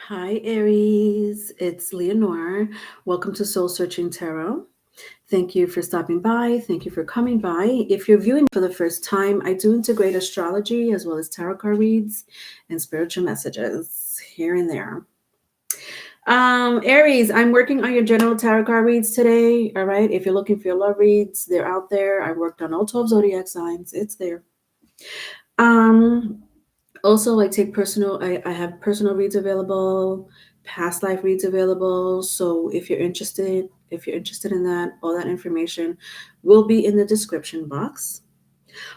Hi, Aries. It's Leonore. Welcome to Soul Searching Tarot. Thank you for stopping by. Thank you for coming by. If you're viewing for the first time, I do integrate astrology as well as tarot card reads and spiritual messages here and there. Aries, I'm working on your general tarot card reads today. All right. If you're looking for your love reads, they're out there. I worked on all 12 zodiac signs. It's there. Also, I take I have personal reads available, past life reads available. So if you're interested in that, all that information will be in the description box.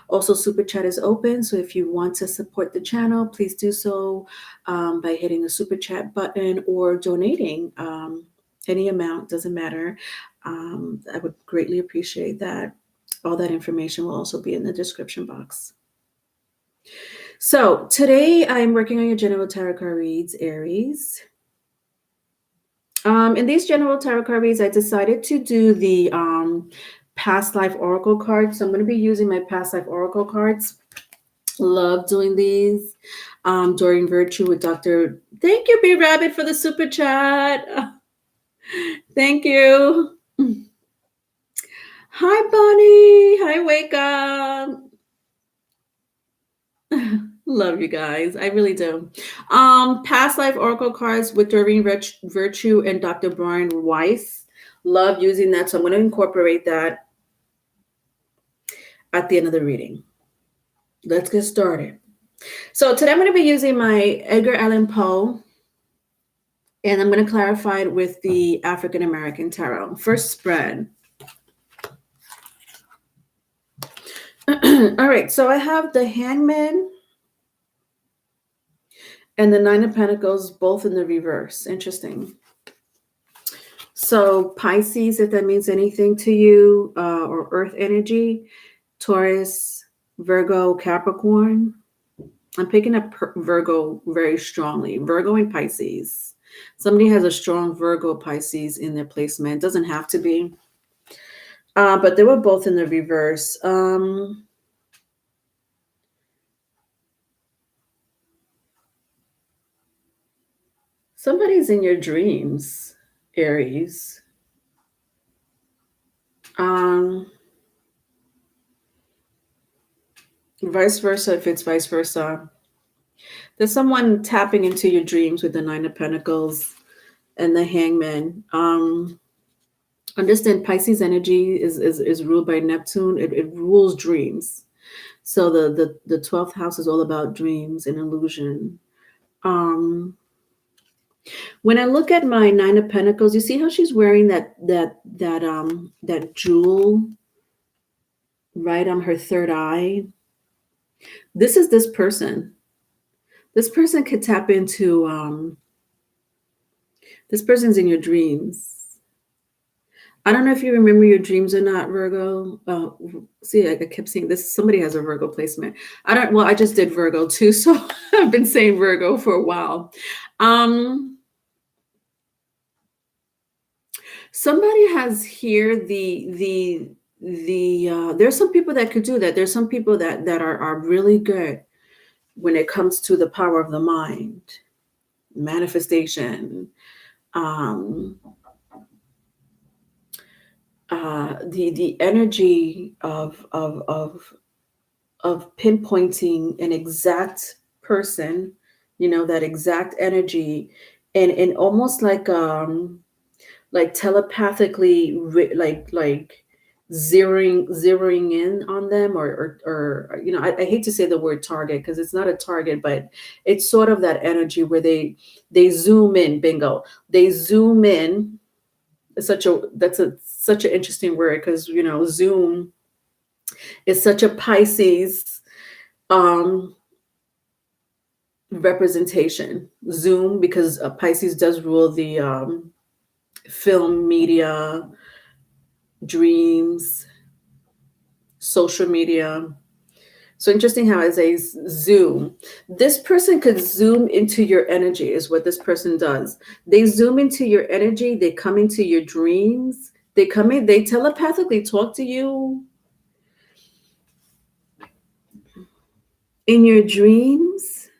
Also, Super Chat is open. So if you want to support the channel, please do so by hitting the Super Chat button or donating any amount, doesn't matter. I would greatly appreciate that. All that information will also be in the description box. So today I'm working on your general tarot card reads, Aries. In these general tarot card reads, I decided to do the past life oracle cards. So I'm going to be using my past life oracle cards. Love doing these. During Virtue with Dr. Thank you, B Rabbit, for the super chat. Thank you. Hi, Bonnie. Hi, Wake Up. Love you guys. I really do. Past life oracle cards with Doreen Virtue and Dr. Brian Weiss. Love using that. So I'm going to incorporate that at the end of the reading. Let's get started. So today I'm going to be using my Edgar Allan Poe, and I'm going to clarify it with the African American Tarot. First spread. All right. So I have the Hangman and the Nine of Pentacles, both in the reverse. Interesting. So Pisces, if that means anything to you, or Earth energy, Taurus, Virgo, Capricorn. I'm picking up Virgo very strongly. Virgo and Pisces. Somebody has a strong Virgo Pisces in their placement. It doesn't have to be. But they were both in the reverse. Somebody's in your dreams, Aries. Vice versa, if it's vice versa. There's someone tapping into your dreams with the Nine of Pentacles and the Hangman. Understand Pisces energy is ruled by Neptune. It rules dreams. So the 12th house is all about dreams and illusion. When I look at my Nine of Pentacles, you see how she's wearing that jewel right on her third eye. This is this person. This person could tap into this person's in your dreams. I don't know if you remember your dreams or not, Virgo. See, I kept seeing this. Somebody has a Virgo placement. I just did Virgo too, so I've been saying Virgo for a while. Somebody has here there's some people that could do that. There's some people that are really good when it comes to the power of the mind, manifestation, the energy of pinpointing an exact person, that exact energy, and almost like telepathically, like zeroing in on them, or I hate to say the word target because it's not a target, but it's sort of that energy where they zoom in. Bingo, they zoom in. Such an interesting word because zoom is such a Pisces representation. Zoom, because Pisces does rule the film, media, dreams, social media. So interesting how it says zoom. This person could zoom into your energy is what this person does. They zoom into your energy. They come into your dreams. They come in, they telepathically talk to you in your dreams.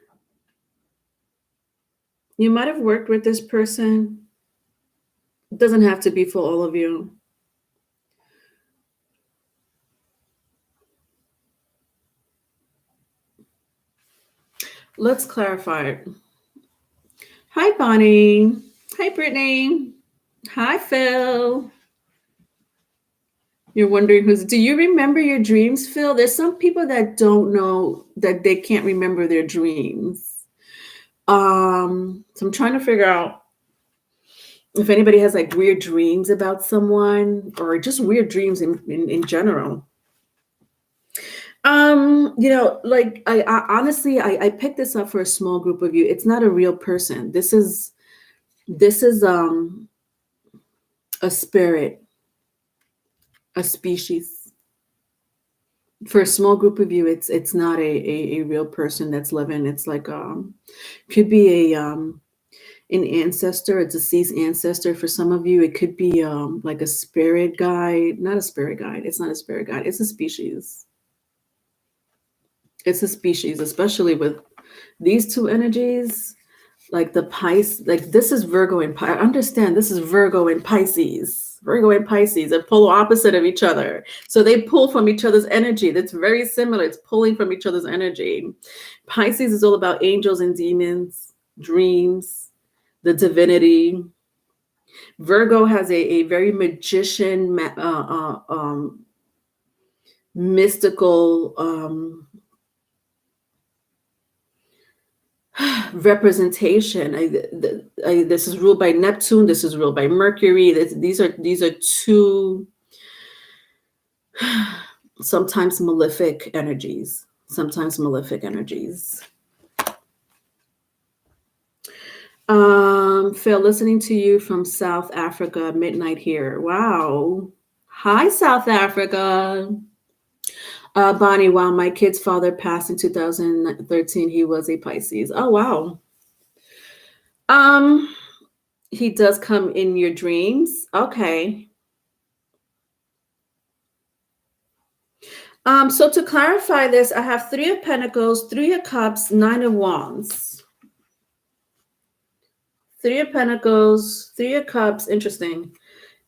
You might have worked with this person. It doesn't have to be for all of you. Let's clarify it. Hi, Bonnie. Hi, Brittany. Hi, Phil. You're wondering who's. Do you remember your dreams, Phil? There's some people that don't know that they can't remember their dreams. So I'm trying to figure out if anybody has like weird dreams about someone or just weird dreams in general. Like I honestly I picked this up for a small group of you. It's not a real person. This is a spirit, a species. For a small group of you, it's not a real person that's living. It's like could be a an ancestor, a deceased ancestor. For some of you, it could be like a spirit guide. Not a spirit guide. It's not a spirit guide. It's a species. It's a species, especially with these two energies, like the Pisces, like this is Virgo and Pisces. I understand this is Virgo and Pisces. Virgo and Pisces are polar opposite of each other. So they pull from each other's energy. That's very similar. It's pulling from each other's energy. Pisces is all about angels and demons, dreams, the divinity. Virgo has a very magician, mystical representation. This is ruled by Neptune. This is ruled by Mercury. These are two sometimes malefic energies. Sometimes malefic energies. Phil, listening to you from South Africa, midnight here. Wow. Hi, South Africa. Bonnie, wow, my kid's father passed in 2013. He was a Pisces. Oh, wow. He does come in your dreams. Okay. So to clarify this, I have 3 of Pentacles, 3 of Cups, 9 of Wands. 3 of Pentacles, 3 of Cups. Interesting.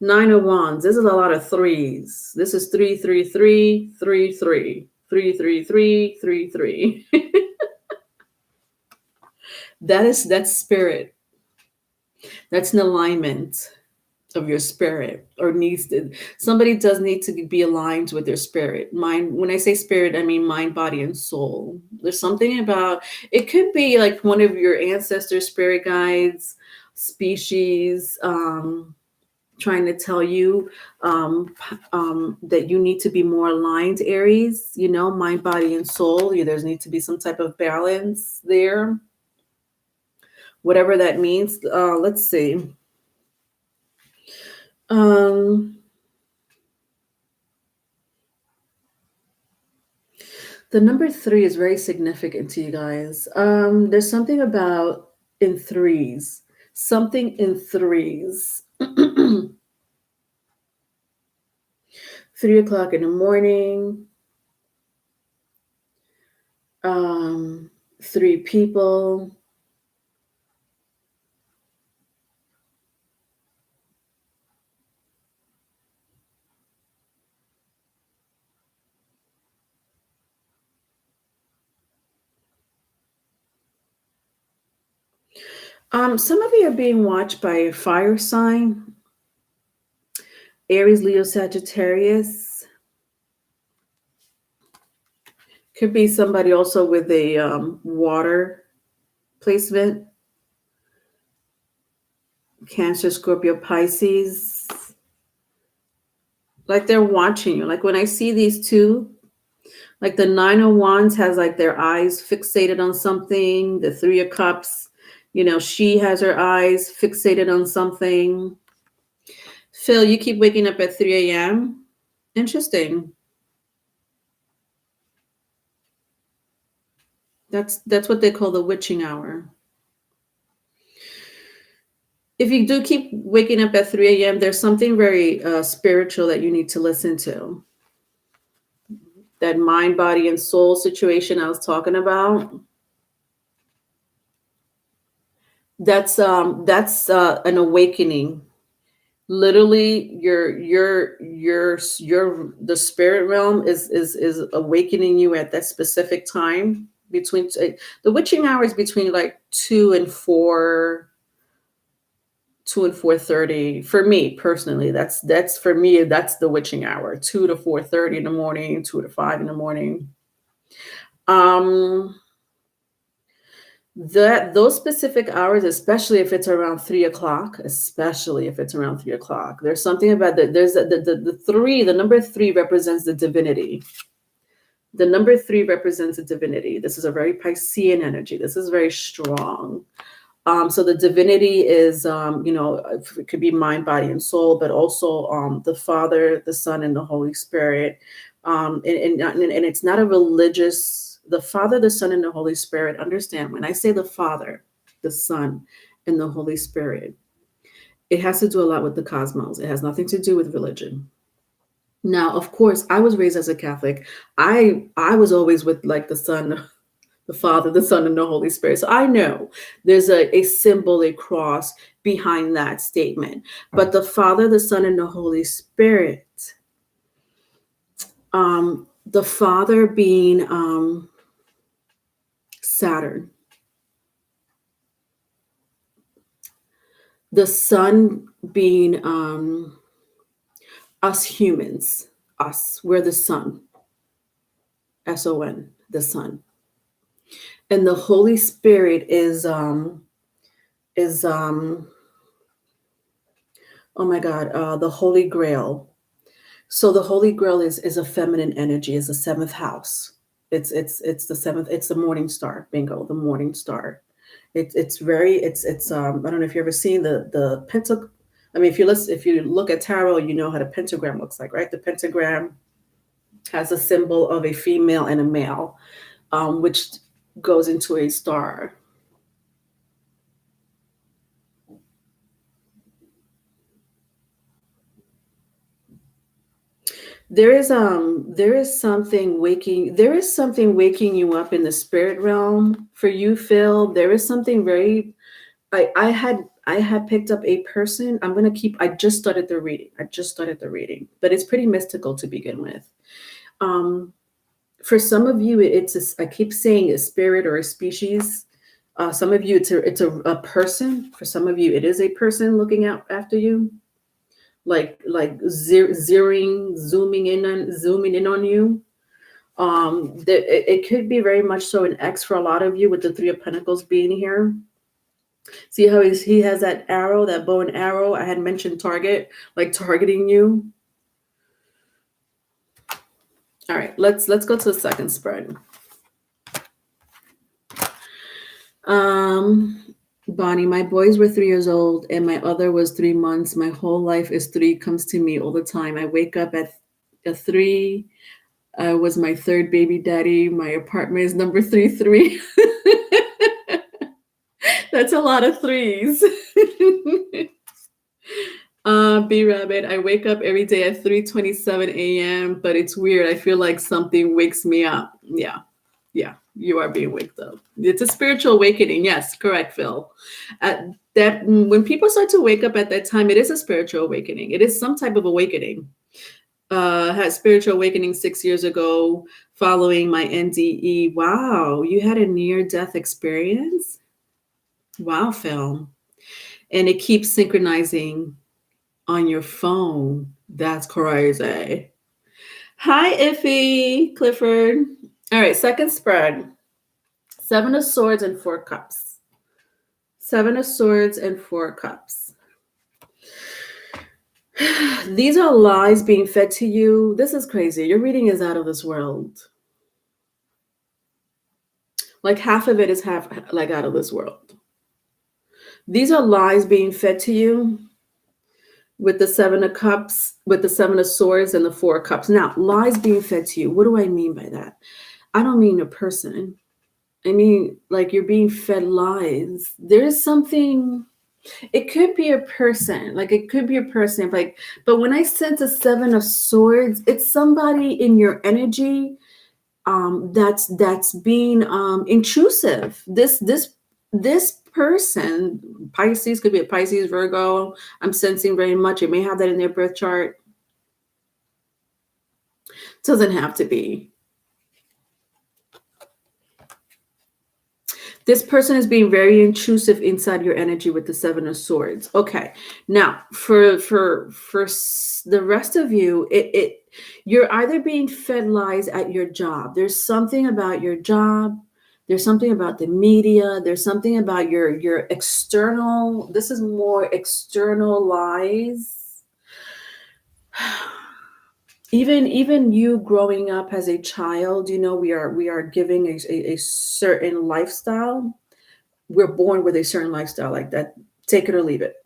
9 of Wands. This is a lot of threes. This is 3, 3, 3, 3, 3. 3, 3, 3, 3, 3. That's spirit. That's an alignment of your spirit, or needs to, somebody does need to be aligned with their spirit. Mind, when I say spirit, I mean mind, body, and soul. There's something about it. Could be like one of your ancestors, spirit guides, species, trying to tell you that you need to be more aligned, Aries, mind, body, and soul. There needs to be some type of balance there, whatever that means. Let's see. The number 3 is very significant to you guys. There's something about in threes, something in threes. 3 o'clock in the morning. 3 people. Some of you are being watched by a fire sign. Aries, Leo, Sagittarius. Could be somebody also with a water placement. Cancer, Scorpio, Pisces. Like they're watching you. Like when I see these two, like the 9 of Wands has like their eyes fixated on something. The 3 of Cups, she has her eyes fixated on something. Phil, you keep waking up at 3 a.m. Interesting. That's what they call the witching hour. If you do keep waking up at 3 a.m., there's something very spiritual that you need to listen to. That mind, body, and soul situation I was talking about. That's an awakening. Literally, your the spirit realm is awakening you at that specific time between the witching hour is between like 2 and 4 for me personally. That's for me, that's the witching hour, 2 to 4:30 in the morning, 2 to 5 in the morning. um that those specific hours, especially if it's around 3 o'clock, there's something about that. There's the three, the number three represents the divinity. The number three represents the divinity. This is a very Piscean energy. This is very strong. So the divinity is, it could be mind, body, and soul, but also the Father, the Son, and the Holy Spirit. And it's not a religious, the Father, the Son, and the Holy Spirit. Understand, when I say the Father, the Son, and the Holy Spirit, it has to do a lot with the cosmos. It has nothing to do with religion. Now, of course, I was raised as a Catholic. I was always with like the Son, the Father, the Son, and the Holy Spirit. So I know there's a symbol, a cross behind that statement. But the Father, the Son, and the Holy Spirit, the Father being Saturn, the Son being us humans, we're the Son, S-O-N, the Son. And the Holy Spirit is oh my God, the Holy Grail. So the Holy Grail is a feminine energy, is a seventh house. It's the seventh, it's the morning star. Bingo, the morning star. It's I don't know if you've ever seen the pentacle. I mean, if you look at tarot, you know how the pentagram looks like, right? The pentagram has a symbol of a female and a male, which goes into a star. There is something waking you up in the spirit realm for you, Phil. There is something very, I had picked up a person. I just started the reading, but it's pretty mystical to begin with. For some of you, I keep saying a spirit or a species. Some of you, it's a person. For some of you, it is a person looking out after you, like zooming in on you. It could be very much so an X for a lot of you, with the Three of Pentacles being here. See how he has that arrow, that bow and arrow. I had mentioned target, like targeting you. All right, let's go to the second spread. Bonnie, my boys were 3 years old and my other was 3 months. My whole life is 3, comes to me all the time. I wake up at 3. I was my third baby daddy. My apartment is number 33. That's a lot of 3s. B Rabbit, I wake up every day at 3:27 a.m., but it's weird. I feel like something wakes me up. Yeah, you are being waked up. It's a spiritual awakening. Yes, correct, Phil. That when people start to wake up at that time, it is a spiritual awakening. It is some type of awakening. Had spiritual awakening 6 years ago following my NDE. Wow, you had a near-death experience? Wow, Phil. And it keeps synchronizing on your phone. That's crazy. Hi, Iffy, Clifford. All right, second spread. 7 of Swords and 4 Cups. 7 of Swords and 4 Cups. These are lies being fed to you. This is crazy. Your reading is out of this world. Like half of it is like out of this world. These are lies being fed to you with the 7 of Cups, with the 7 of Swords and the 4 of Cups. Now, lies being fed to you. What do I mean by that? I don't mean a person. I mean, like, you're being fed lies. There's something, it could be a person, but when I sense a 7 of Swords, it's somebody in your energy that's being intrusive. This this person, Pisces, could be a Pisces, Virgo, I'm sensing very much. It may have that in their birth chart. Doesn't have to be. This person is being very intrusive inside your energy with the Seven of Swords. Okay, now for the rest of you, you're either being fed lies at your job. There's something about your job. There's something about the media. There's something about your external. This is more external lies. Even you growing up as a child, we are giving a certain lifestyle. We're born with a certain lifestyle like that. Take it or leave it.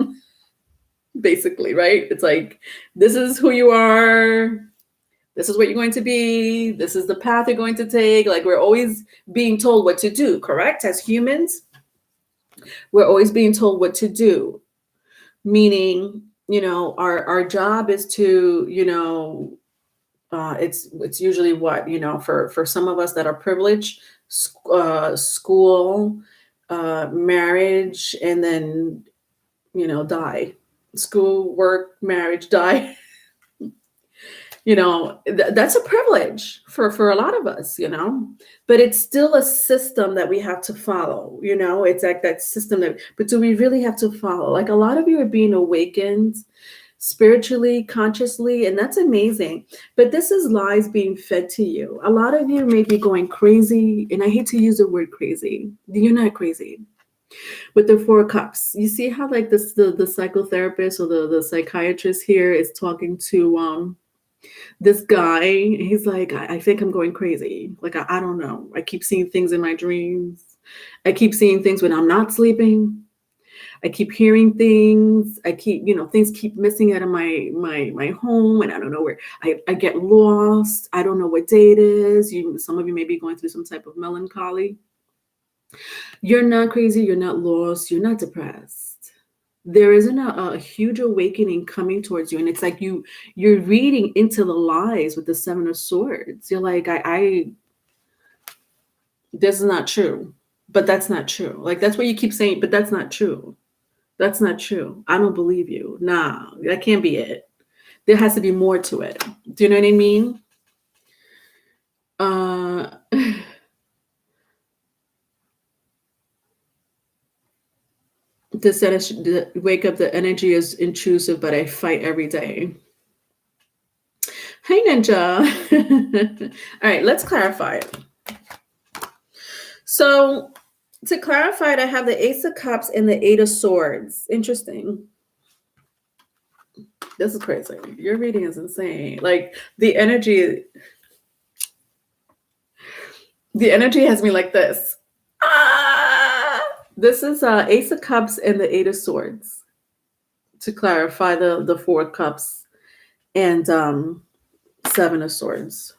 Basically, right? It's like, this is who you are. This is what you're going to be. This is the path you're going to take. Like, we're always being told what to do, correct? As humans, we're always being told what to do. Meaning, our job is to, it's usually what, for some of us that are privileged, school, marriage, and then, die. School, work, marriage, die. That's a privilege for a lot of us, but it's still a system that we have to follow. It's like that system but do we really have to follow? Like, a lot of you are being awakened spiritually, consciously, and that's amazing. But this is lies being fed to you. A lot of you may be going crazy, and I hate to use the word crazy. You're not crazy. With the Four of Cups, you see how, like, this the psychotherapist or the psychiatrist here is talking to this guy. He's like, I think I'm going crazy. Like, I don't know. I keep seeing things in my dreams. I keep seeing things when I'm not sleeping. I keep hearing things. I keep, things keep missing out of my home, and I don't know where. I get lost. I don't know what day it is. Some of you may be going through some type of melancholy. You're not crazy. You're not lost. You're not depressed. There isn't a huge awakening coming towards you, and it's like you're reading into the lies with the Seven of Swords. You're like, this is not true, but that's not true. Like, that's what you keep saying, but that's not true. That's not true. I don't believe you. Nah, that can't be it. There has to be more to it. Do you know what I mean? Wake up, the energy is intrusive, but I fight every day. Hey, Ninja. All right, let's clarify it. So, to clarify it, I have the Ace of Cups and the Eight of Swords. Interesting. This is crazy. Your reading is insane. Like, the energy has me like this. This is Ace of Cups and the Eight of Swords. To clarify, the Four of Cups and Seven of Swords.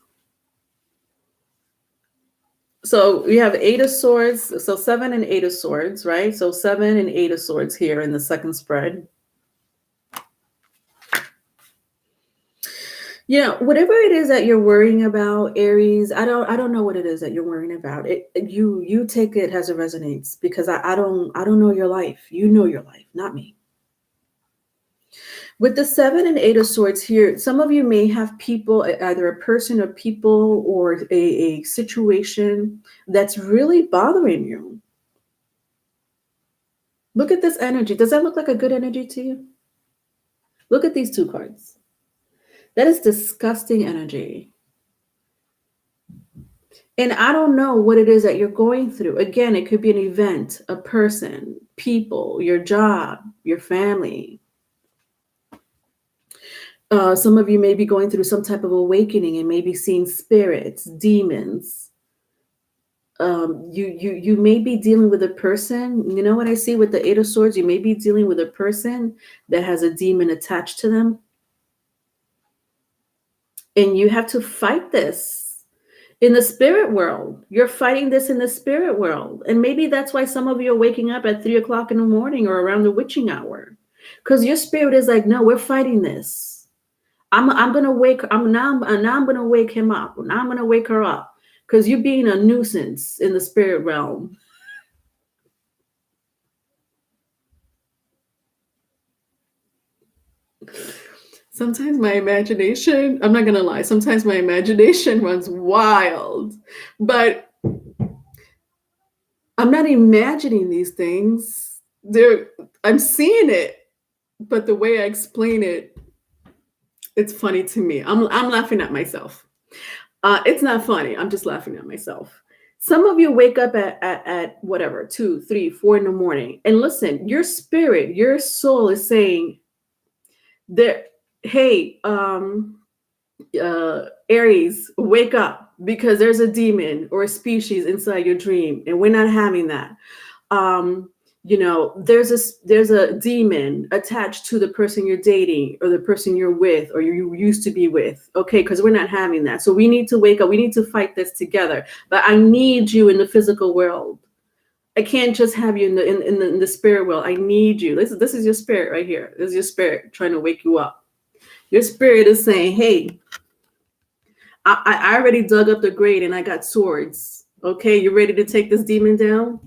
So we have Eight of Swords. So 7 and 8 of Swords, right? So 7 and 8 of Swords here in the second spread. Whatever it is that you're worrying about, Aries, I don't know what it is that you're worrying about. You take it as it resonates, because I don't know your life. You know your life, not me. With the 7 and 8 of Swords here, some of you may have people, either a person or people or a situation that's really bothering you. Look at this energy. Does that look like a good energy to you? Look at these two cards. That is disgusting energy. And I don't know what it is that you're going through. Again, it could be an event, a person, people, your job, your family. Some of you may be going through some type of awakening and maybe seeing spirits, demons. You may be dealing with a person. You know what I see with the Eight of Swords? You may be dealing with a person that has a demon attached to them. And you have to fight this in the spirit world. You're fighting this in the spirit world. And maybe that's why some of you are waking up at 3 o'clock in the morning or around the witching hour. Because your spirit is like, no, we're fighting this. I'm gonna wake him up. Now I'm gonna wake her up. Because you're being a nuisance in the spirit realm. Sometimes my imagination, I'm not going to lie, sometimes my imagination runs wild, but I'm not imagining these things. I'm seeing it, but the way I explain it, it's funny to me. I'm laughing at myself. It's not funny. I'm just laughing at myself. Some of you wake up at whatever, 2, 3, 4 in the morning. And listen, your spirit, your soul is saying, there, hey, Aries, wake up because there's a demon or a species inside your dream, and we're not having that. There's a demon attached to the person you're dating or the person you're with or you used to be with. Okay, because we're not having that. So we need to wake up. We need to fight this together. But I need you in the physical world. I can't just have you in the spirit world. I need you. This is your spirit right here. This is your spirit trying to wake you up. Your spirit is saying, hey, I already dug up the grave and I got swords. Okay, you ready to take this demon down?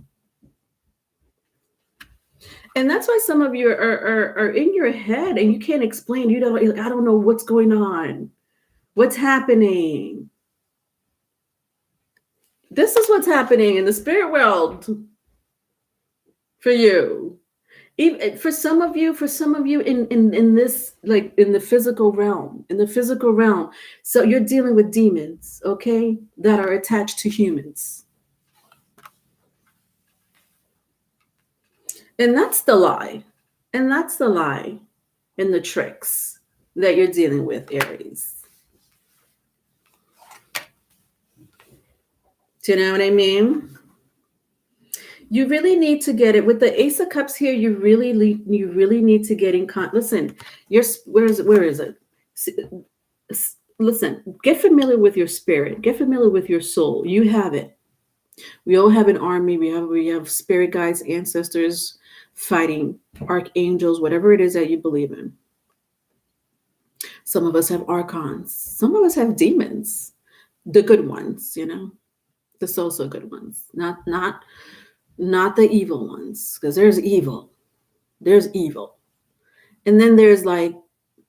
And that's why some of you are in your head and you can't explain. I don't know what's going on. What's happening? This is what's happening in the spirit world for you. Even for some of you in this, like in the physical realm, so you're dealing with demons, okay, that are attached to humans. And that's the lie and the tricks that you're dealing with, Aries. Do you know what I mean? You really need to get it with the Ace of Cups here. You really need to get in listen. Where is it? Listen. Get familiar with your spirit. Get familiar with your soul. You have it. We all have an army. We have spirit guides, ancestors, fighting archangels, whatever it is that you believe in. Some of us have archons. Some of us have demons. The good ones, the so good ones. Not the evil ones, because there's evil. And then there's like,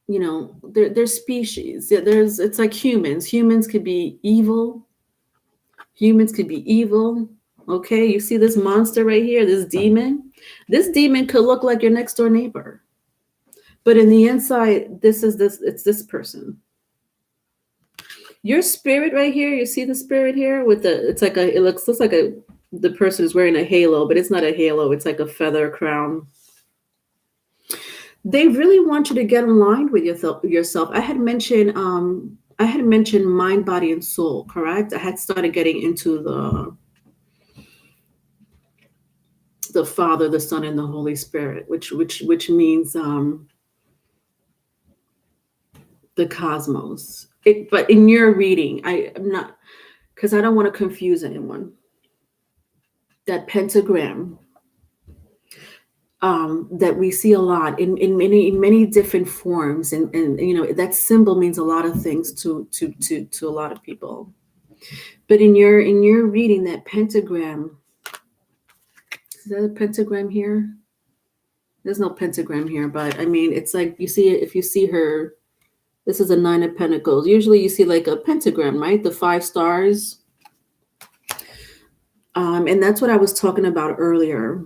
there's species. It's like humans could be evil. Okay, you see this monster right here, this demon could look like your next door neighbor, but in the inside, it's this person. Your spirit right here, you see the spirit here with it looks like the person is wearing a halo, but it's not a halo. It's like a feather crown. They really want you to get aligned with yourself. I had mentioned mind, body, and soul, correct? I had started getting into the Father, the Son, and the Holy Spirit, which means the cosmos. But in your reading, I'm not, because I don't want to confuse anyone. That pentagram that we see a lot in many different forms, and that symbol means a lot of things to a lot of people. But in your reading, that pentagram, is that a pentagram here? There's no pentagram here, but I mean, it's like you see it. If you see her, this is a 9 of Pentacles. Usually you see like a pentagram, right? The 5 stars. And that's what I was talking about earlier.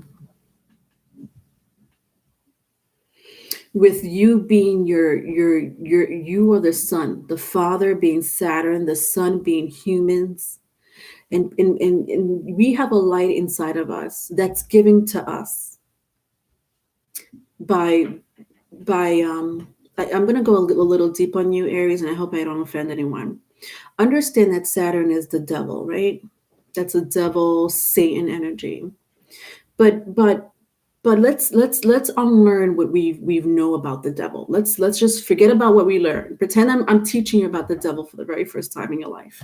With you being you are the sun, the Father being Saturn, the Son being humans. And we have a light inside of us that's given to us by I'm going to go a little deep on you, Aries, and I hope I don't offend anyone. Understand that Saturn is the devil, right? That's a devil, Satan energy. But let's unlearn what we know about the devil. Let's just forget about what we learned. Pretend I'm teaching you about the devil for the very first time in your life.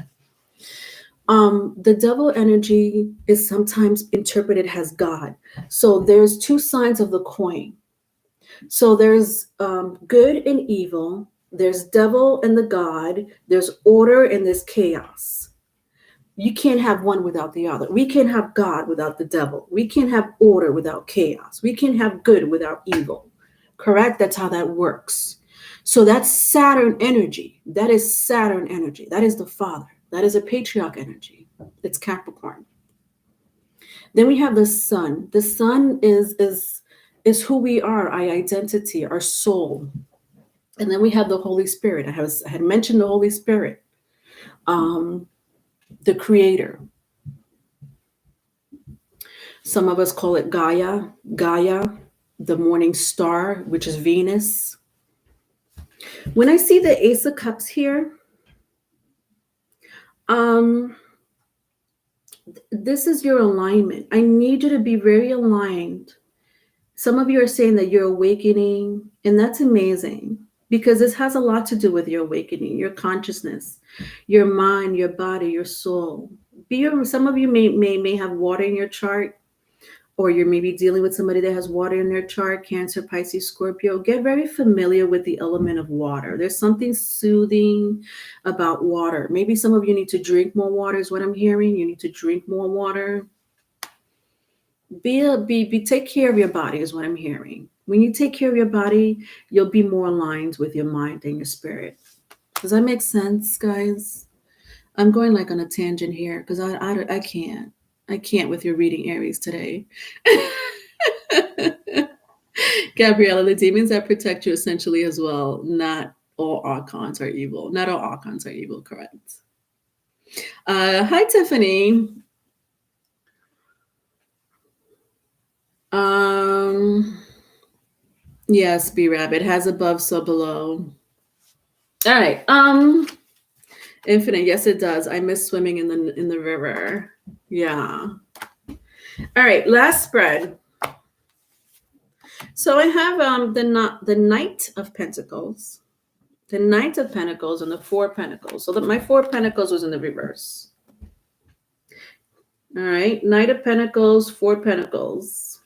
The devil energy is sometimes interpreted as God. So there's 2 sides of the coin. So there's good and evil. There's devil and the God. There's order and there's chaos. You can't have one without the other. We can't have God without the devil. We can't have order without chaos. We can't have good without evil. Correct? That's how that works. So that's Saturn energy. That is Saturn energy. That is the father. That is a patriarch energy. It's Capricorn. Then we have the sun. The sun is who we are, our identity, our soul. And then we have the Holy Spirit. I had mentioned the Holy Spirit, the creator. Some of us call it Gaia, the morning star, which is Venus. When I see the Ace of Cups here, this is your alignment. I need you to be very aligned. Some of you are saying that you're awakening, and that's amazing because this has a lot to do with your awakening, your consciousness, your mind, your body, your soul. Some of you may have water in your chart, or you're maybe dealing with somebody that has water in their chart, Cancer, Pisces, Scorpio. Get very familiar with the element of water. There's something soothing about water. Maybe some of you need to drink more water is what I'm hearing. You need to drink more water. Take care of your body is what I'm hearing. When you take care of your body, you'll be more aligned with your mind and your spirit. Does that make sense, guys? I'm going like on a tangent here because I can't. I can't with your reading Aries today. Gabriella, the demons that protect you essentially as well. Not all archons are evil. Not all archons are evil, correct. Hi, Tiffany. Yes, B-Rabbit has above, so below. All right. Infinite, yes, it does. I miss swimming in the river. Yeah. All right, last spread. So I have the Knight of Pentacles, the Knight of Pentacles, and the Four of Pentacles. So my Four of Pentacles was in the reverse. All right, Knight of Pentacles, Four of Pentacles.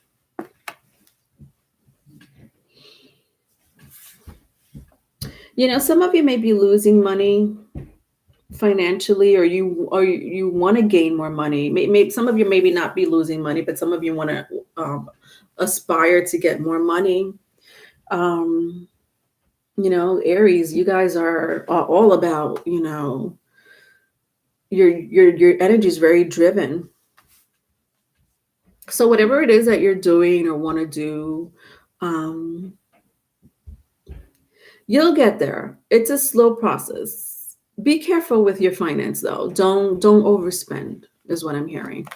You know, some of you may be losing money financially, or you want to gain more money. Maybe some of you maybe not be losing money, but some of you want to aspire to get more money. You know, Aries, you guys are all about, you know, your energy is very driven. So whatever it is that you're doing or want to do, you'll get there. It's a slow process. Be careful with your finance though. Don't overspend is what I'm hearing.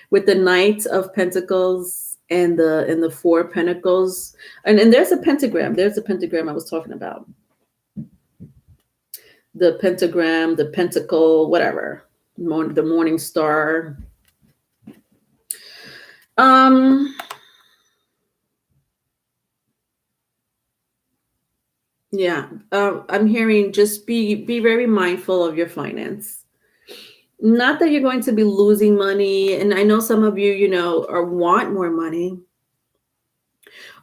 With the Knight of Pentacles and the Four of Pentacles. And there's a pentagram. There's a pentagram I was talking about. The pentagram, the pentacle, whatever. The morning star. Yeah, I'm hearing just be very mindful of your finance. Not that you're going to be losing money, and I know some of you, you know, or want more money,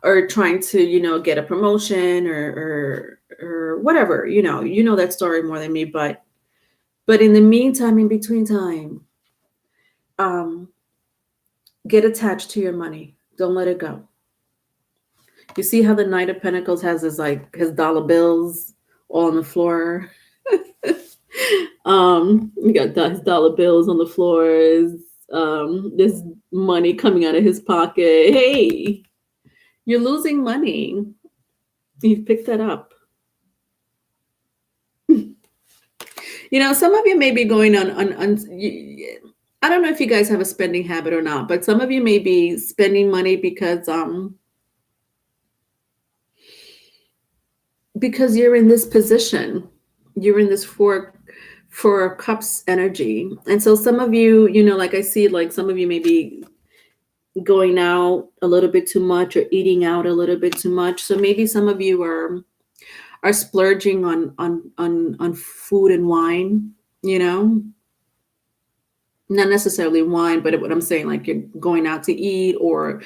or trying to, you know, get a promotion or whatever. You know that story more than me, but in the meantime, in between time, get attached to your money. Don't let it go. You see how the Knight of Pentacles has his dollar bills all on the floor. You got his dollar bills on the floor. There's money coming out of his pocket. Hey, you're losing money. You picked that up. You know, some of you may be going on I don't know if you guys have a spending habit or not, but some of you may be spending money because you're in this position. You're in this four cups energy. And so some of you, you know, like I see, like some of you may be going out a little bit too much or eating out a little bit too much. So maybe some of you are splurging on food and wine, you know, not necessarily wine, but what I'm saying, like you're going out to eat or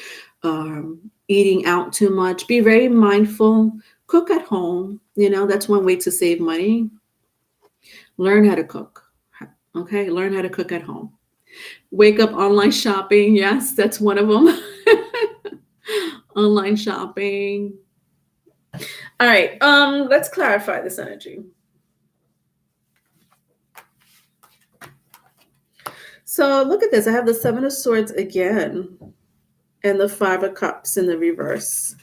eating out too much. Be very mindful. Cook at home. You know, that's one way to save money. Learn how to cook. Okay, learn how to cook at home. Wake up online shopping. Yes, that's one of them. Online shopping. All right. Let's clarify this energy. So look at this. I have the Seven of Swords again, and the Five of Cups in the reverse.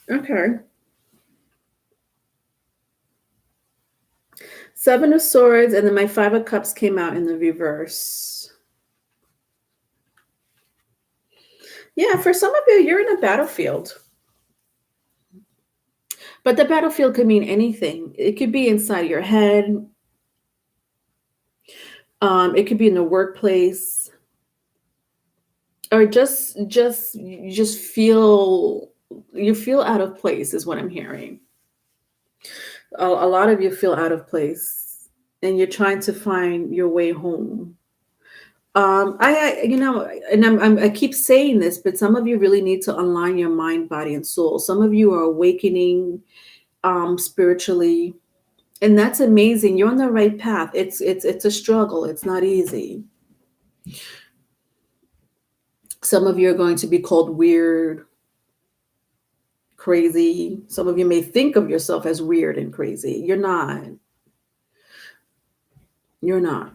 Okay. Seven of Swords, and then my Five of Cups came out in the reverse. Yeah, for some of you, you're in a battlefield. But the battlefield could mean anything. It could be inside your head. It could be in the workplace, or you just feel out of place is what I'm hearing. A lot of you feel out of place, and you're trying to find your way home. I keep saying this, but some of you really need to align your mind, body, and soul. Some of you are awakening spiritually, and that's amazing. You're on the right path. It's a struggle. It's not easy. Some of you are going to be called weird, crazy. Some of you may think of yourself as weird and crazy. You're not. You're not.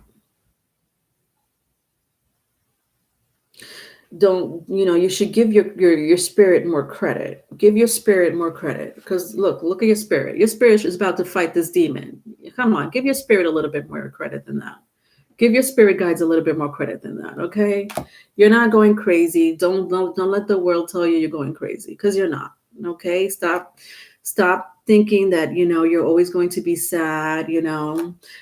Don't, you should give your spirit more credit. Give your spirit more credit, because look at your spirit. Your spirit is about to fight this demon. Come on, give your spirit a little bit more credit than that. Give your spirit guides a little bit more credit than that. Okay, you're not going crazy. Don't let the world tell you you're going crazy, because you're not. Okay, stop thinking that you're always going to be sad.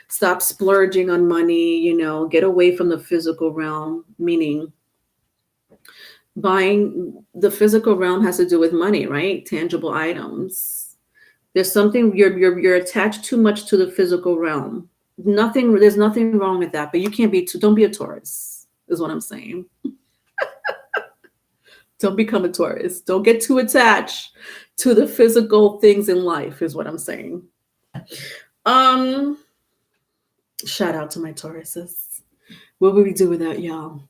Stop splurging on money. Get away from the physical realm, meaning buying. The physical realm has to do with money, right? Tangible items. There's something you're attached too much to the physical realm. There's nothing wrong with that, but you can't be don't be a Taurus, is what I'm saying. Don't become a Taurus. Don't get too attached to the physical things in life, is what I'm saying. Shout out to my Tauruses. What would we do without y'all?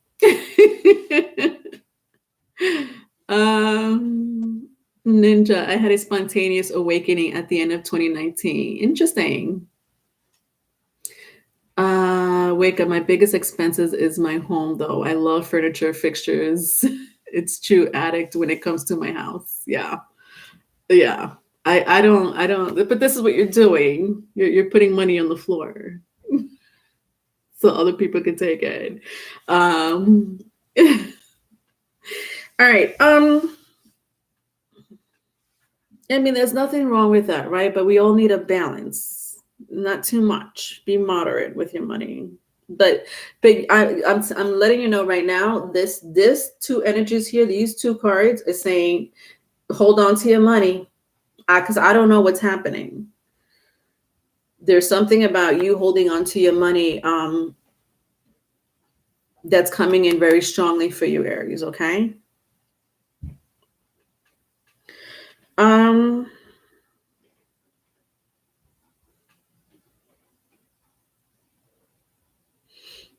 Ninja, I had a spontaneous awakening at the end of 2019. Interesting. Wake up. My biggest expenses is my home, though. I love furniture, fixtures. It's true addict when it comes to my house. Yeah. I don't. But this is what you're doing. You're putting money on the floor, so other people can take it. All right. I mean, there's nothing wrong with that, right? But we all need a balance. Not too much. Be moderate with your money. But I'm letting you know right now, this two energies here, these two cards is saying, hold on to your money, because I don't know what's happening. There's something about you holding on to your money that's coming in very strongly for you, Aries. Okay.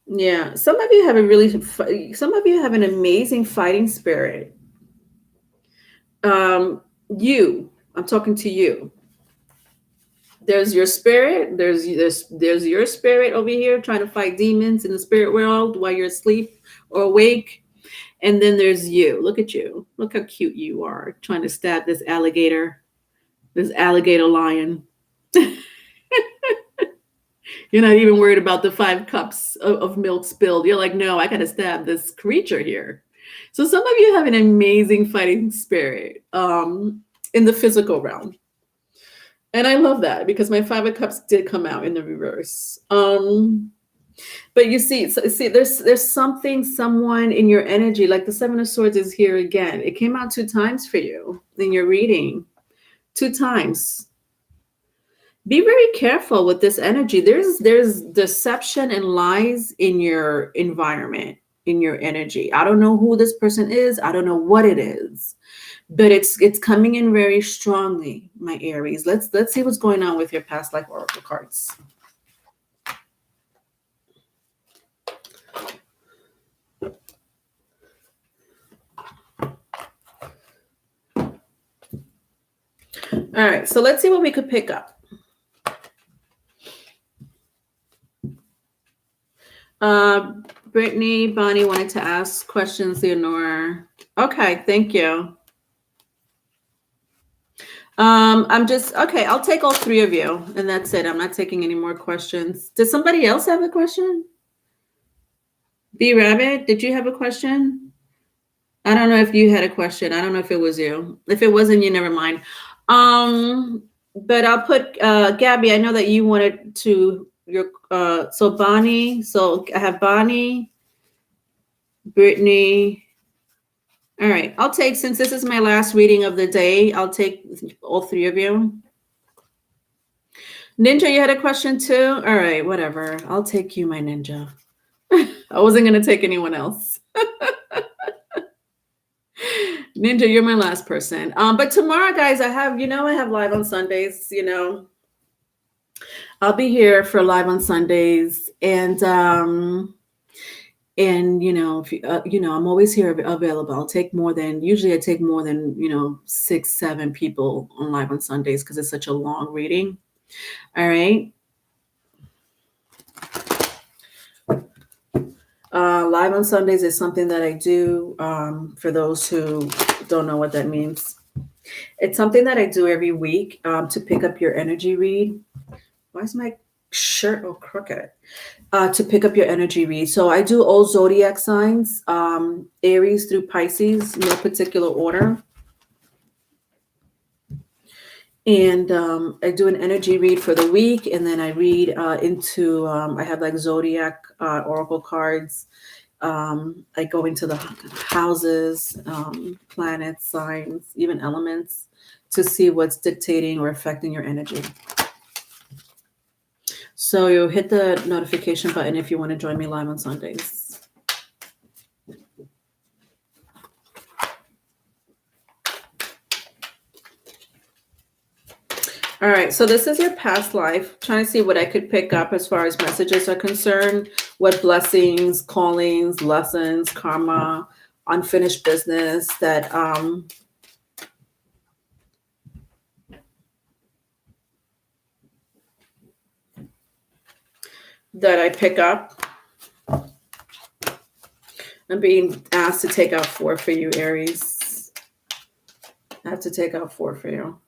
Yeah, some of you have an amazing fighting spirit. I'm talking to you. There's your spirit. There's your spirit over here trying to fight demons in the spirit world while you're asleep or awake. And then there's you. Look at you. Look how cute you are, trying to stab this alligator lion. You're not even worried about the 5 cups of milk spilled. You're like, no, I got to stab this creature here. So some of you have an amazing fighting spirit in the physical realm. And I love that, because my 5 of cups did come out in the reverse. But you see, there's someone in your energy, like the 7 of swords is here again. It came out 2 times for you in your reading. 2 times. Be very careful with this energy. There's deception and lies in your environment, in your energy. I don't know who this person is. I don't know what it is, but it's coming in very strongly, my Aries. Let's see what's going on with your past life oracle cards. All right, so let's see what we could pick up. Brittany, Bonnie wanted to ask questions, Leonora. Okay, thank you. Okay, I'll take all three of you, and that's it. I'm not taking any more questions. Does somebody else have a question? B Rabbit, did you have a question? I don't know if you had a question. I don't know if it was you. If it wasn't you, never mind. But I'll put Gabby, I know that you wanted to so Bonnie, so I have Bonnie, Brittany. All right, I'll take, since this is my last reading of the day, I'll take all three of you. Ninja, you had a question too? All right, whatever. I'll take you, my ninja. I wasn't going to take anyone else. Ninja, you're my last person. But tomorrow, guys, I have live on Sundays, I'll be here for live on Sundays, and if I'm always here available. Usually I take more than 6, 7 people on live on Sundays because it's such a long reading. All right. Live on Sundays is something that I do. For those who don't know what that means, it's something that I do every week to pick up your energy read. Why is my shirt all crooked? To pick up your energy read. So I do all zodiac signs, Aries through Pisces, no particular order. And I do an energy read for the week, and then I read into, I have like zodiac oracle cards. I go into the houses, planets, signs, even elements to see what's dictating or affecting your energy. So you hit the notification button if you want to join me live on Sundays. All right, so this is your past life. Trying to see what I could pick up as far as messages are concerned. What blessings, callings, lessons, karma, unfinished business that I pick up. I'm being asked to take out 4 for you, Aries. I have to take out 4 for you.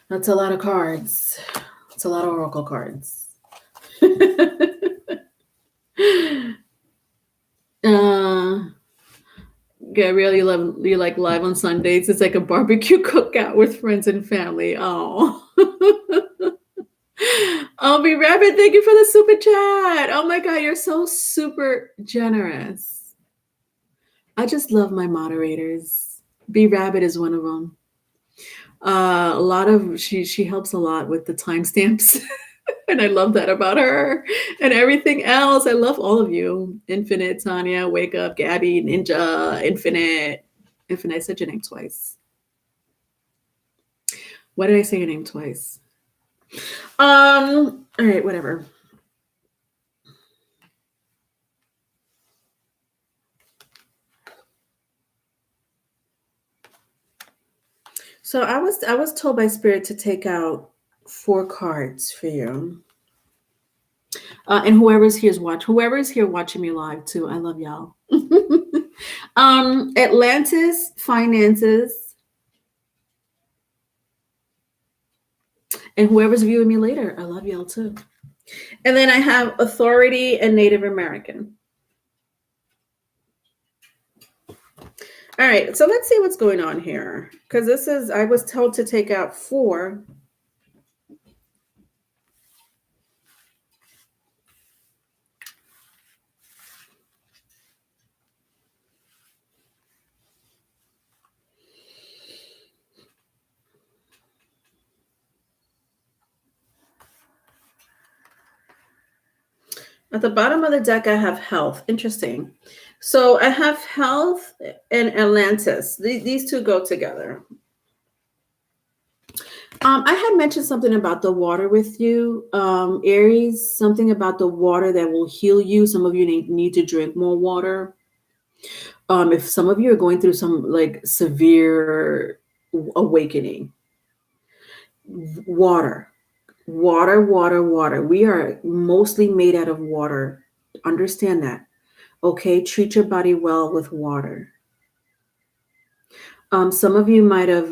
That's a lot of cards. It's a lot of oracle cards. Gabrielle, you like live on Sundays. It's like a barbecue cookout with friends and family. Oh. Oh, B Rabbit, thank you for the super chat. Oh my God, you're so super generous. I just love my moderators. B Rabbit is one of them. She helps a lot with the timestamps. And I love that about her and everything else. I love all of you. Infinite, Tanya, Wake Up, Gabby, Ninja, Infinite. Infinite, I said your name twice. Why did I say your name twice? All right, whatever. So I was told by Spirit to take out 4 cards for you. And whoever's here watching me live too. I love y'all. Atlantis, finances. And whoever's viewing me later, I love y'all too. And then I have authority and Native American. All right, so let's see what's going on here. Because I was told to take out 4. At the bottom of the deck, I have health. Interesting. So I have health and Atlantis. These two go together. I had mentioned something about the water with you, Aries, something about the water that will heal you. Some of you need to drink more water. If some of you are going through some like severe awakening, Water, water, water, water. We are mostly made out of water. Understand that. Okay, treat your body well with water. Some of you might have,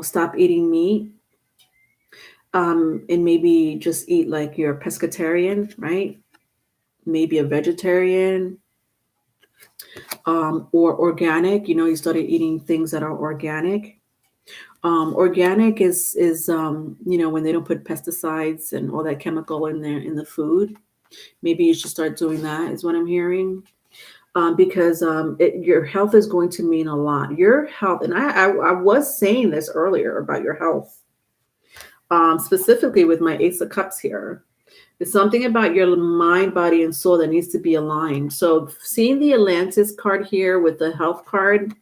stopped eating meat, and maybe just eat like you're a pescatarian, right? Maybe a vegetarian, or organic. You started eating things that are organic. Organic is when they don't put pesticides and all that chemical in there in the food. Maybe you should start doing that. Is what I'm hearing. Because your health is going to mean a lot. Your health, and I was saying this earlier about your health, specifically with my Ace of Cups here. It's something about your mind, body, and soul that needs to be aligned. So seeing the Atlantis card here with the health card,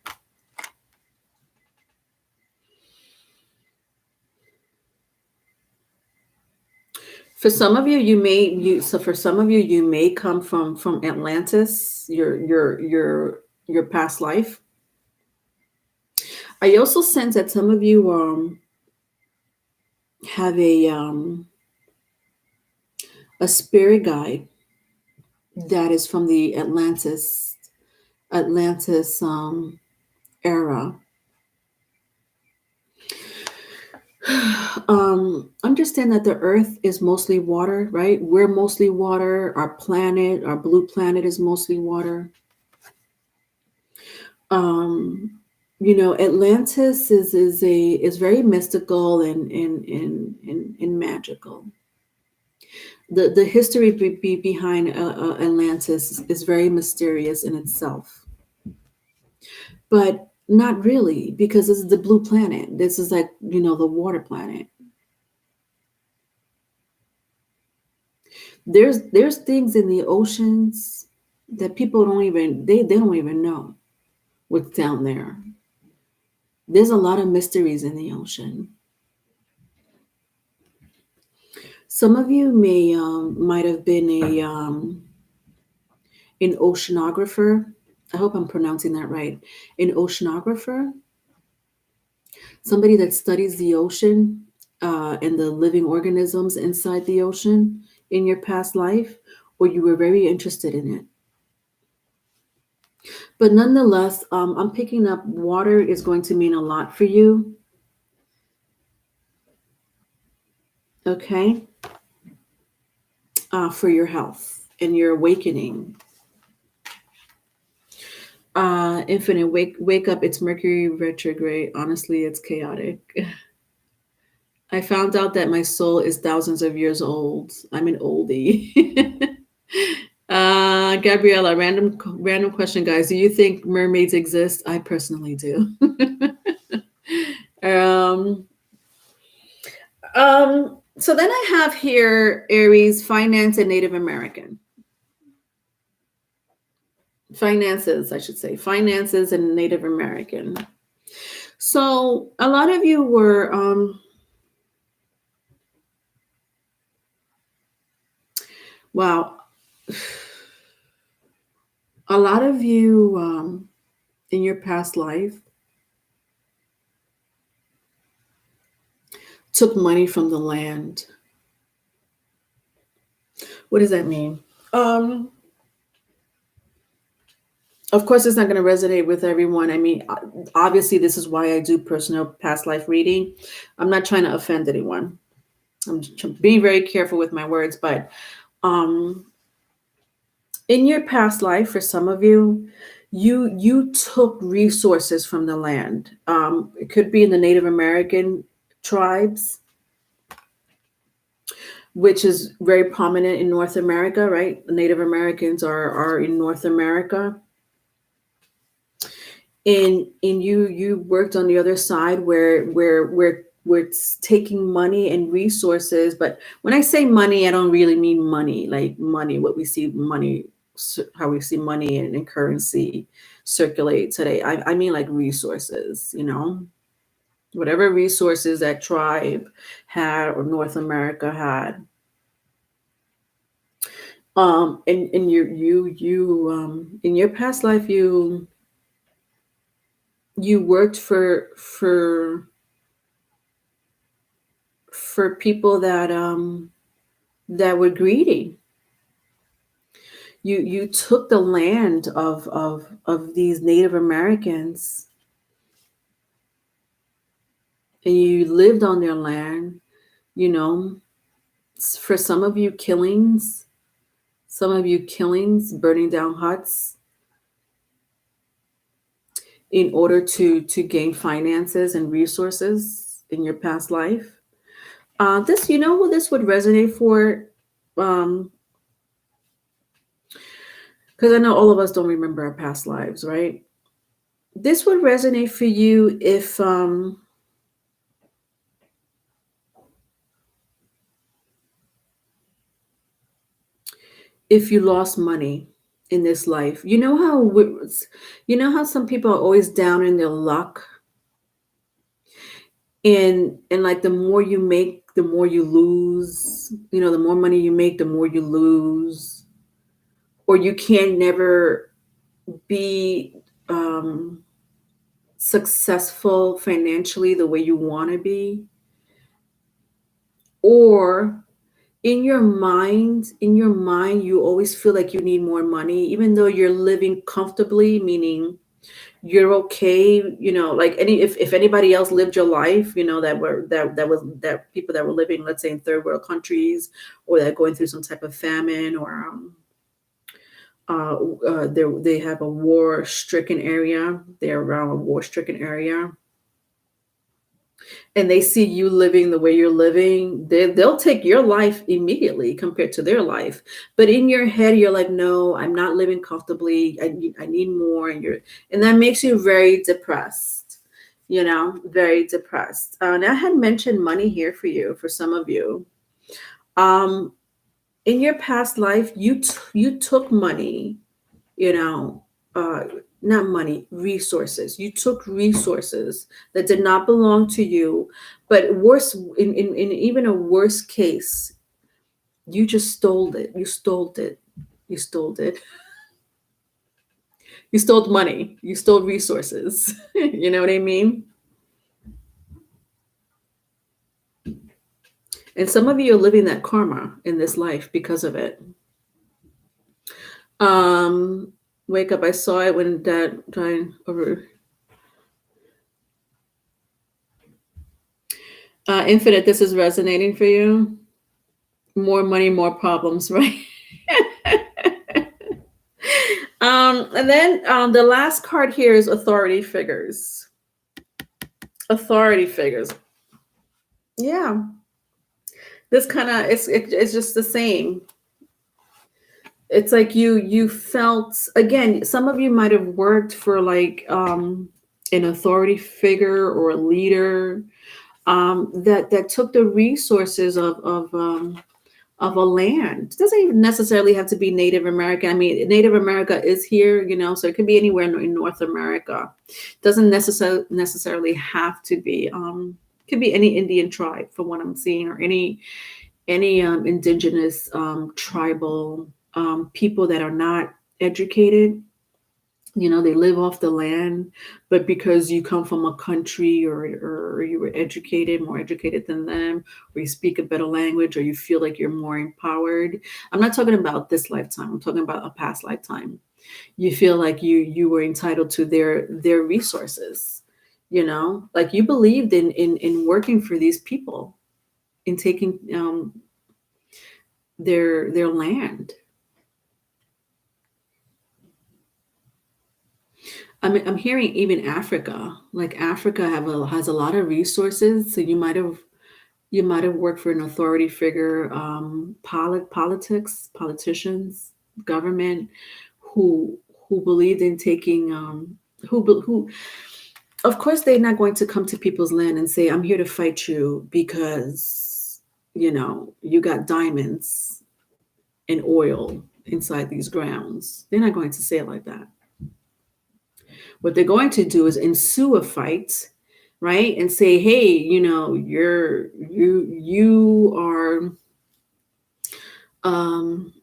for some of you, for some of you, you may come from Atlantis, your past life. I also sense that some of you have a spirit guide that is from the Atlantis era. Understand that the earth is mostly water, right? We're mostly water. Our planet, our blue planet, is mostly water. Atlantis is very mystical and magical. The history behind Atlantis is very mysterious in itself, but not really, because this is the blue planet. This is like the water planet. There's things in the oceans that people they don't even know what's down there. There's a lot of mysteries in the ocean. Some of you might have been an oceanographer. I hope I'm pronouncing that right. An oceanographer, somebody that studies the ocean and the living organisms inside the ocean in your past life, or you were very interested in it. But nonetheless, I'm picking up water is going to mean a lot for you. Okay? For your health and your awakening. Infinite, wake up. It's Mercury retrograde. Honestly, it's chaotic. I found out that my soul is thousands of years old. I'm an oldie. Gabriella, random question, guys. Do you think mermaids exist? I personally do. So then I have here Aries, finance, and Native American. Finances, I should say. Finances and Native American. So a lot of you were wow. A lot of you in your past life took money from the land. What does that mean? Of course, it's not going to resonate with everyone. I mean, obviously, this is why I do personal past life reading. I'm not trying to offend anyone. I'm being very careful with my words, but in your past life, for some of you, you took resources from the land. It could be in the Native American tribes, which is very prominent in North America, right? The Native Americans are in North America. And you worked on the other side where we're taking money and resources. But when I say money, I don't really mean money, like money, what we see money, how we see money and currency circulate today. I mean like resources, whatever resources that tribe had or North America had. And you in your past life, you worked for for people that were greedy. You took the land of these Native Americans, and you lived on their land. You know, for some of you killings, burning down huts in order to gain finances and resources in your past life. This, you know, who this would resonate for. Um, because I know all of us don't remember our past lives, right? This would resonate for you if you lost money in this life. You know how some people are always down in their luck, and like the more you make, the more you lose. You know, the more money you make, the more you lose, or you can never be successful financially the way you want to be, or in your mind you always feel like you need more money even though you're living comfortably, meaning you're okay, you know, like if anybody else lived your life, you know, that people that were living, let's say, in third world countries, or that are going through some type of famine, or they have a war stricken area, they're around a war stricken area, and they see you living the way you're living, they'll take your life immediately compared to their life. But in your head, you're like, no, I'm not living comfortably. I need more. And that makes you very depressed, you know, very depressed. And I had mentioned money here for you, for some of you. Um, in your past life, you took money, you know, uh, not money, resources. You took resources that did not belong to you, but worse, in even a worse case, you just stole it. You stole it. You stole it. You stole money. You stole resources. You know what I mean? And some of you are living that karma in this life because of it. Um, Wake up. I saw it when Dad trying over. Infinite, this is resonating for you. More money, more problems, right? And then the last card here is authority figures. Authority figures. Yeah, this kind of it's just the same. It's like you felt, again. Some of you might have worked for like an authority figure or a leader that took the resources of a land. It doesn't even necessarily have to be Native American. I mean, Native America is here, you know, so it could be anywhere in North America. It doesn't necessarily have to be. Could be any Indian tribe, from what I'm seeing, or any indigenous tribal people that are not educated. You know, they live off the land, but because you come from a country, or you were educated, more educated than them, or you speak a better language, or you feel like you're more empowered. I'm not talking about this lifetime. I'm talking about a past lifetime. You feel like you were entitled to their resources. You know, like you believed in working for these people, in taking their land. I'm hearing even Africa, like Africa has a lot of resources. So you might have worked for an authority figure, politicians, government, who believed in taking, who, of course, they're not going to come to people's land and say, I'm here to fight you because, you know, you got diamonds and oil inside these grounds. They're not going to say it like that. What they're going to do is ensue a fight, right? And say, hey, you know, you are um,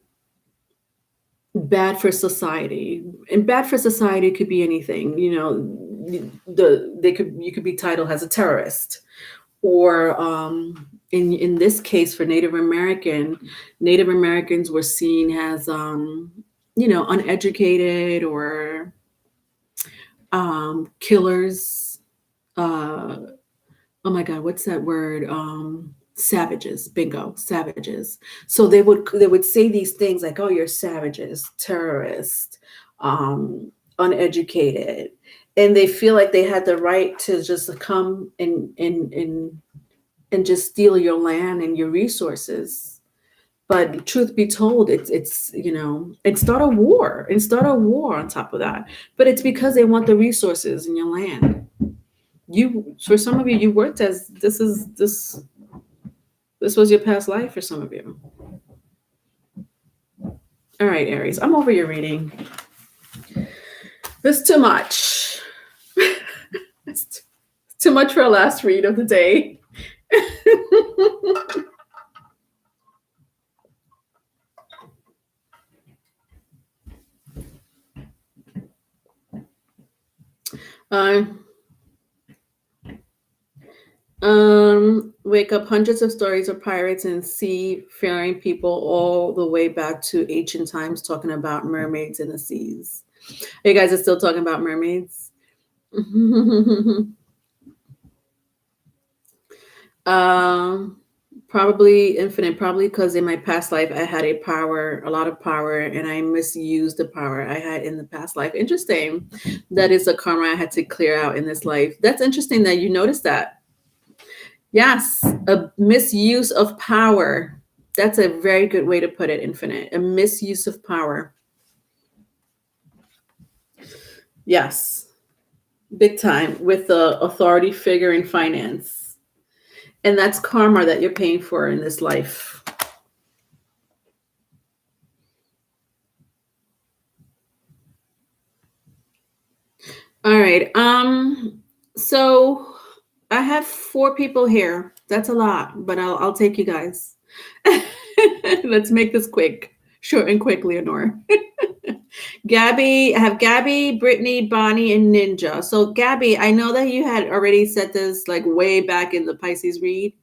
bad for society. And bad for society could be anything. You know, you could be titled as a terrorist, or in this case for Native Americans were seen as uneducated or killers. Oh my God, what's that word? Savages. Bingo, savages. So they would say these things like, "Oh, you're savages, terrorists, uneducated," and they feel like they had the right to just come and just steal your land and your resources. But truth be told, and start a war on top of that. But it's because they want the resources in your land. For some of you, you worked as this was your past life for some of you. All right, Aries, I'm over your reading. This is too much. It's too much for a last read of the day. uh, Wake up hundreds of stories of pirates and seafaring people all the way back to ancient times, talking about mermaids in the seas. You guys are still talking about mermaids? Probably infinite, probably because in my past life I had a lot of power, and I misused the power I had in the past life. Interesting. That is a karma I had to clear out in this life. That's interesting that you noticed that. Yes, a misuse of power. That's a very good way to put it, Infinite. A misuse of power. Yes, big time, with the authority figure in finance. And that's karma that you're paying for in this life. All right. So I have 4 people here. That's a lot, but I'll take you guys. Let's make this quick. Short and quick, Leonore. Gabby, I have Gabby, Brittany, Bonnie, and Ninja. So Gabby, I know that you had already said this like way back in the Pisces read.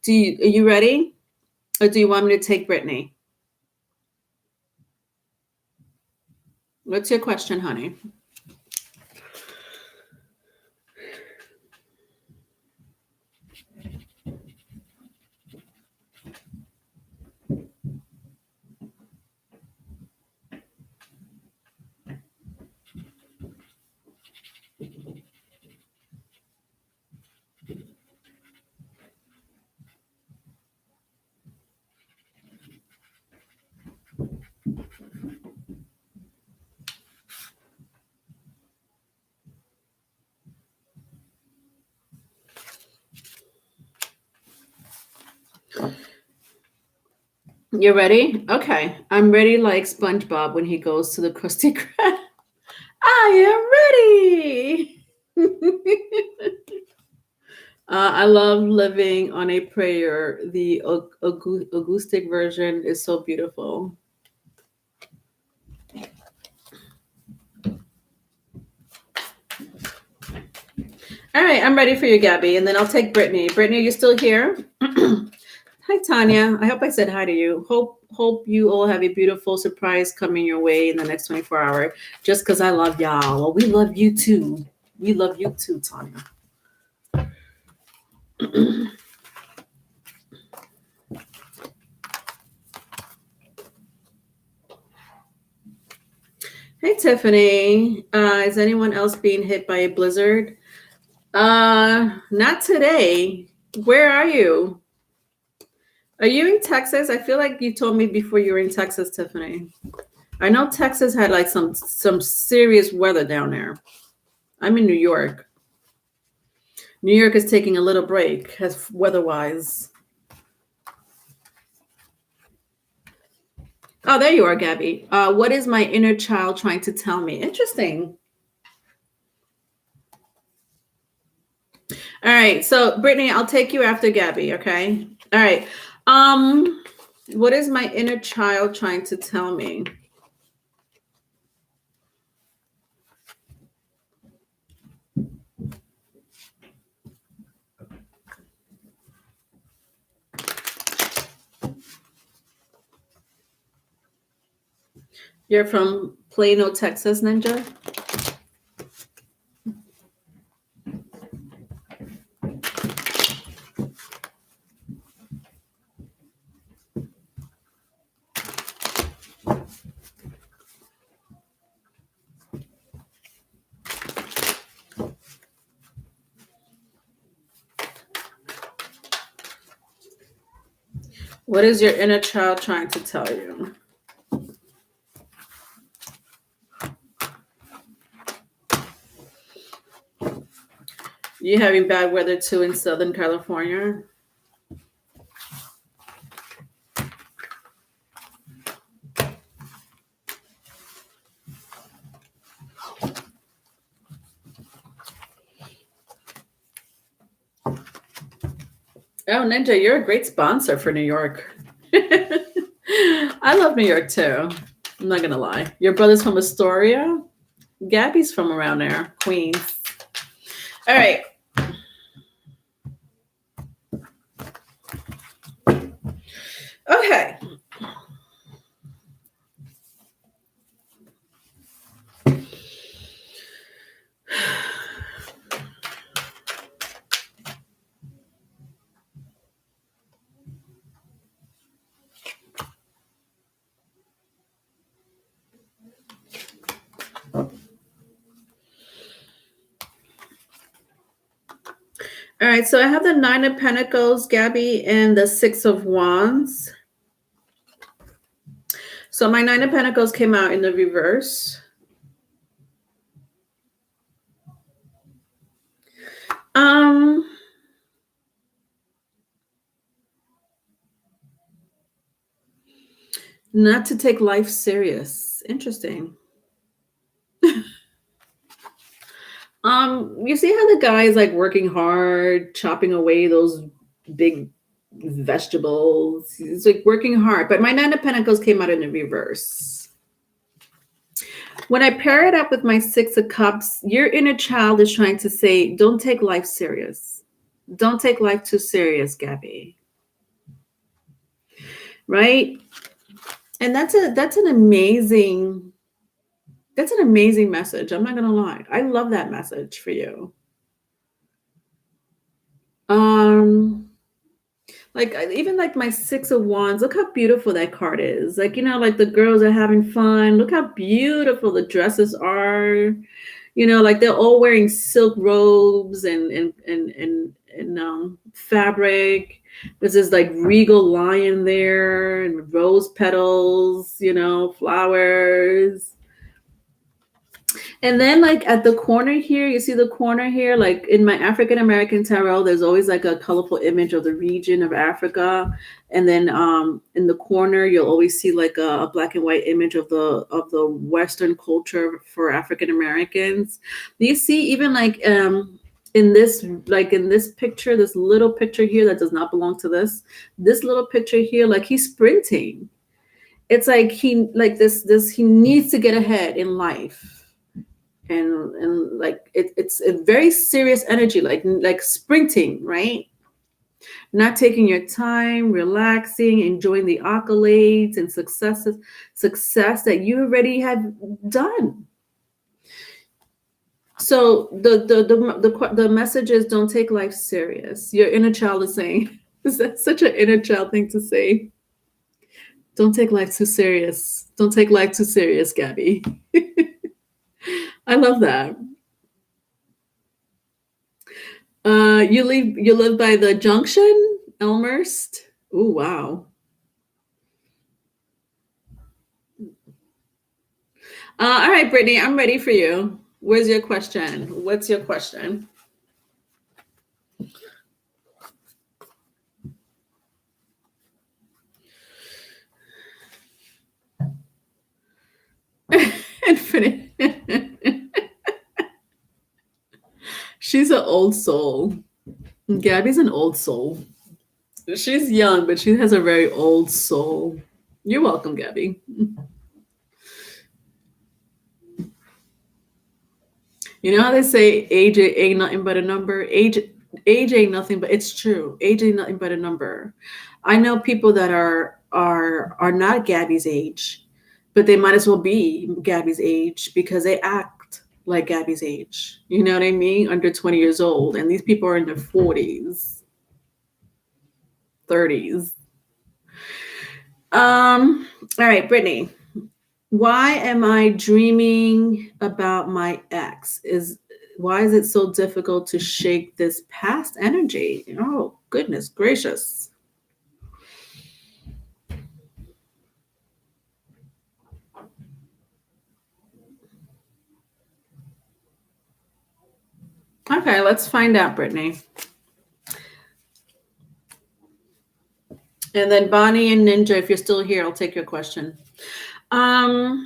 Are you ready? Or do you want me to take Brittany? What's your question, honey? You're ready? Okay. I'm ready like SpongeBob when he goes to the Krusty Krab. I am ready. I love living on a prayer. The acoustic version is so beautiful. All right, I'm ready for you, Gabby, and then I'll take Brittany. Brittany, are you still here? Hi, Tanya. I hope I said hi to you. Hope you all have a beautiful surprise coming your way in the next 24 hours. Just because I love y'all. Well, we love you too. We love you too, Tanya. Hey, Tiffany. Is anyone else being hit by a blizzard? Not today. Where are you? Are you in Texas? I feel like you told me before you were in Texas, Tiffany. I know Texas had like some serious weather down there. I'm in New York. New York is taking a little break as weather-wise. Oh, there you are, Gabby. What is my inner child trying to tell me? Interesting. All right. So, Brittany, I'll take you after Gabby, okay? All right. What is my inner child trying to tell me? You're from Plano, Texas, Ninja? What is your inner child trying to tell you? You having bad weather too in Southern California? Oh, Ninja, you're a great sponsor for New York. I love New York too. I'm not gonna lie. Your brother's from Astoria? Gabby's from around there, Queens. All right. Okay. All right, so I have the Nine of Pentacles, Gabby, and the Six of Wands. So my Nine of Pentacles came out in the reverse. Not to take life serious. Interesting. You see how the guy is like working hard, chopping away those big vegetables. He's like working hard. But my Nine of Pentacles came out in the reverse. When I pair it up with my Six of Cups, your inner child is trying to say, don't take life serious. Don't take life too serious, Gabby. Right? And that's an amazing message. I'm not gonna lie. I love that message for you. Like even like my Six of Wands, look how beautiful that card is. Like, you know, like the girls are having fun. Look how beautiful the dresses are. You know, like they're all wearing silk robes and fabric. There's this like regal lion there and rose petals, you know, flowers. And then like at the corner here, you see the corner here, like in my African American tarot, there's always like a colorful image of the region of Africa. And then in the corner, you'll always see like a black and white image of the Western culture for African Americans. Do you see even like in this picture, this little picture here that does not belong to this little picture here, like he's sprinting. It's like he needs to get ahead in life. And like it's a very serious energy, like sprinting, right? Not taking your time, relaxing, enjoying the accolades and success that you already have done. So the message is, don't take life serious. Your inner child is saying, is that such an inner child thing to say? Don't take life too serious. Don't take life too serious, Gabby. I love that. You live by the Junction, Elmhurst. Oh wow. All right, Brittany, I'm ready for you. Where's your question? What's your question? Infinite. She's an old soul. Gabby's an old soul. She's young, but she has a very old soul. You're welcome, Gabby. You know how they say age ain't nothing but a number? Age ain't nothing, but it's true. Age ain't nothing but a number. I know people that are not Gabby's age, but they might as well be Gabby's age because they act like Gabby's age. You know what I mean? Under 20 years old. And these people are in their 40s, 30s. All right, Brittany. Why am I dreaming about my ex? Why is it so difficult to shake this past energy? Oh, goodness gracious. Okay, let's find out, Brittany. And then Bonnie and Ninja, if you're still here, I'll take your question. All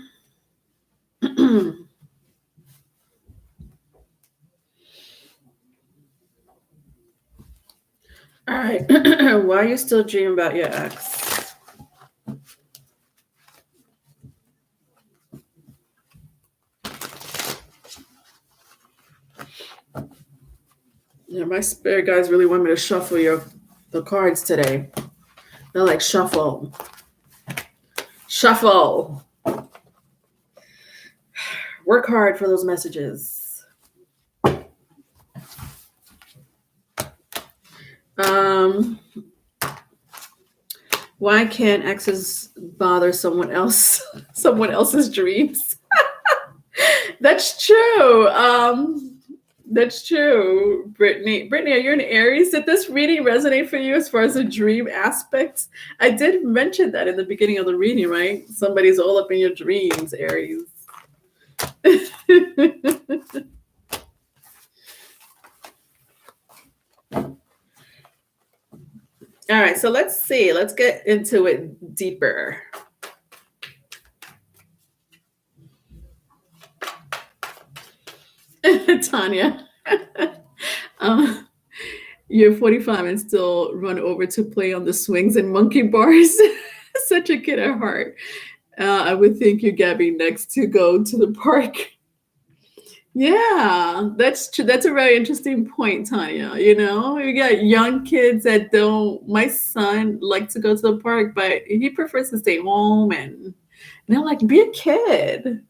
right. Why are you still dreaming about your ex? Yeah, my spirit guys really want me to shuffle the cards today. They're like, shuffle. Shuffle. Work hard for those messages. Why can't exes bother someone else's dreams? That's true. That's true, Brittany. Brittany, are you an Aries? Did this reading resonate for you as far as the dream aspects? I did mention that in the beginning of the reading, right? Somebody's all up in your dreams, Aries. All right, so let's see. Let's get into it deeper. Tanya, you're 45 and still run over to play on the swings and monkey bars. Such a kid at heart. I would think you're Gabby next to go to the park. Yeah, that's true. That's a very interesting point, Tanya. You know, you got young kids that don't. My son likes to go to the park, but he prefers to stay home. And I'm like, be a kid.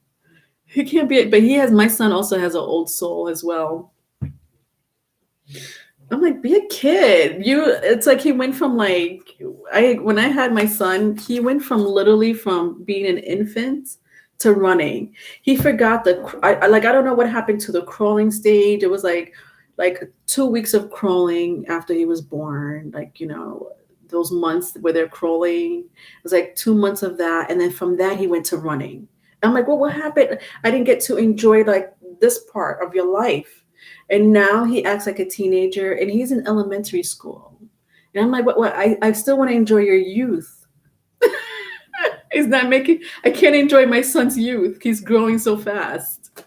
He can't be, but my son also has an old soul as well. I'm like, be a kid. It's like he went from when I had my son, he went from literally from being an infant to running. He forgot I don't know what happened to the crawling stage. It was like 2 weeks of crawling after he was born. Those months where they're crawling. It was like 2 months of that. And then from that, he went to running. I'm like, well, what happened? I didn't get to enjoy this part of your life. And now he acts like a teenager and he's in elementary school. And I'm like, what? I still want to enjoy your youth. He's not I can't enjoy my son's youth. He's growing so fast.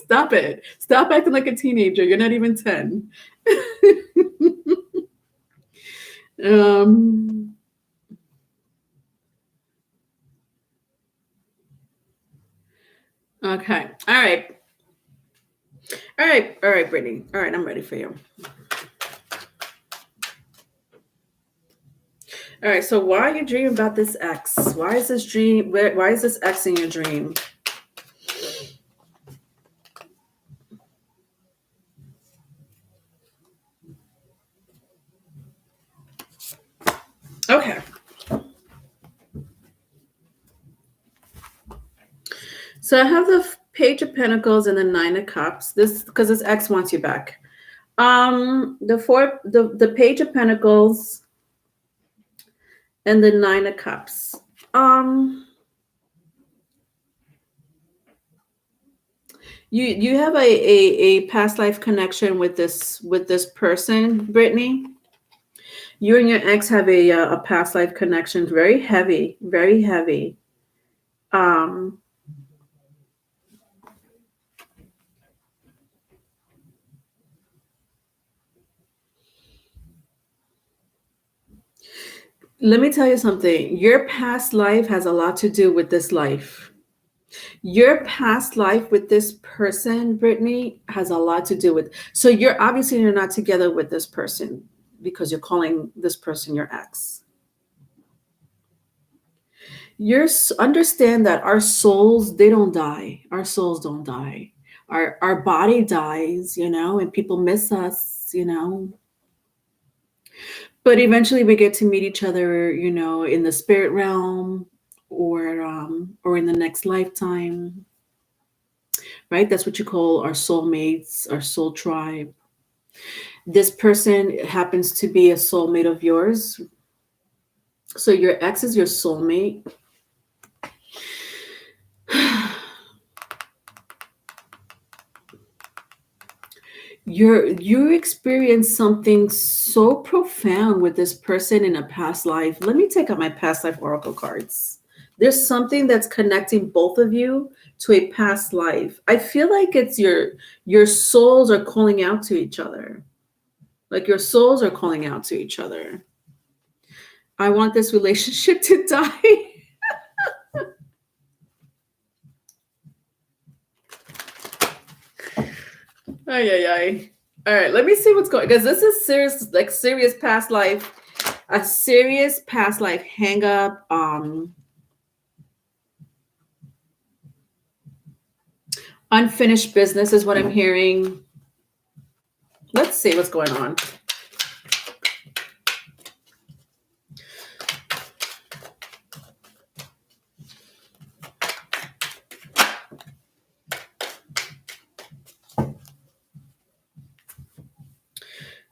Stop it. Stop acting like a teenager. You're not even 10. Okay. All right. All right, Brittany. All right, I'm ready for you. All right, so why are you dreaming about this ex? Why is this ex in your dream? Okay. So I have the Page of Pentacles and the Nine of Cups. Because this ex wants you back. The Page of Pentacles and the Nine of Cups. You have a past life connection with this person, Brittany. You and your ex have a past life connection, very heavy, very heavy. Let me tell you something. Your past life has a lot to do with this life. Your past life with this person, Brittany, has a lot to do with. So you're not together with this person because you're calling this person your ex. Understand that our souls, they don't die. Our souls don't die. Our body dies, and people miss us, but eventually we get to meet each other, in the spirit realm, or in the next lifetime, right? That's what you call our soulmates, our soul tribe. This person happens to be a soulmate of yours. So your ex is your soulmate. You experienced something so profound with this person in a past life. Let me take out my past life oracle cards. There's something that's connecting both of you to a past life. I feel like it's your souls are calling out to each other. Like your souls are calling out to each other. I want this relationship to die. Ay, ay, ay. All right, let me see what's going, because this is serious, like serious past life, a serious past life hang up. Unfinished business is what I'm hearing. Let's see what's going on.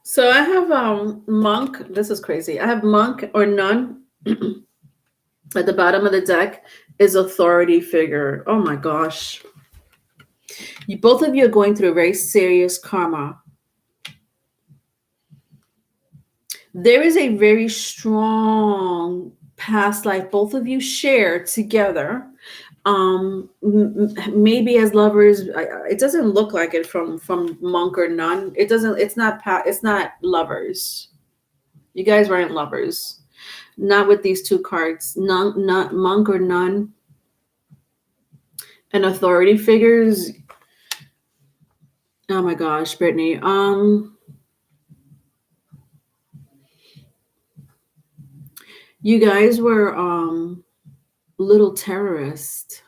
So I have monk. This is crazy. I have monk or nun. At the bottom of the deck is authority figure. Oh my gosh. Both of you are going through a very serious karma. There is a very strong past life both of you share together. Maybe as lovers. It doesn't look like it from monk or nun. It's not lovers. You guys weren't lovers. Not with these two cards. Not monk or nun. And authority figures. Oh my gosh, Brittany. You guys were little terrorist.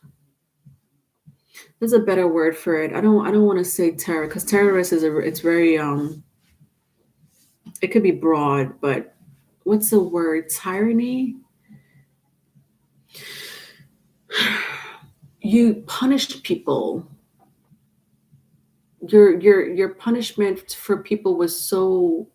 There's a better word for it. I don't want to say terror, because terrorist it's very it could be broad, but what's the word? Tyranny? You punished people. Your punishment for people was so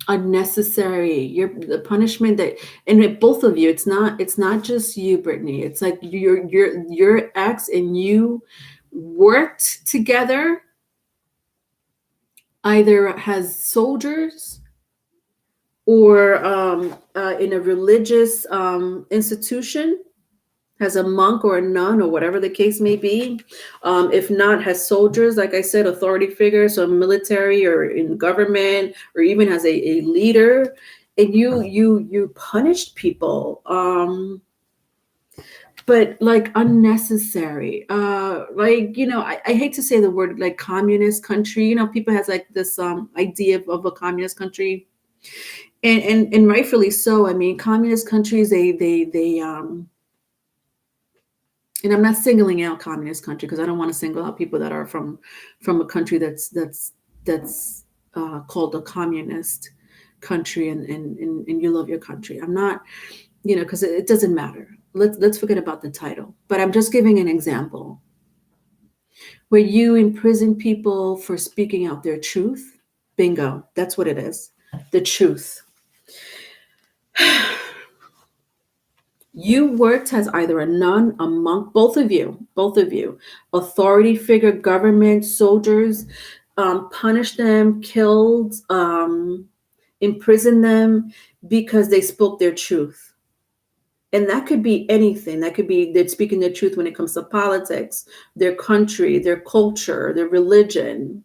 unnecessary. The punishment that, and with both of you, it's not just you, Brittany. It's like your ex and you worked together, either as soldiers or in a religious institution, as a monk or a nun or whatever the case may be. If not, as soldiers, like I said, authority figures, so military or in government, or even as a leader. And you punished people, but like unnecessary. I hate to say the word like communist country. People has like this idea of a communist country, and rightfully so. I mean, communist countries, they and I'm not singling out communist country, because I don't want to single out people that are from a country that's called a communist country, and you love your country. I'm not, because it doesn't matter. Let's forget about the title. But I'm just giving an example where you imprison people for speaking out their truth. Bingo, that's what it is. The truth. You worked as either a nun, a monk, both of you, authority figure, government, soldiers, punished them, killed, imprisoned them because they spoke their truth. And that could be anything. That could be they're speaking their truth when it comes to politics, their country, their culture, their religion,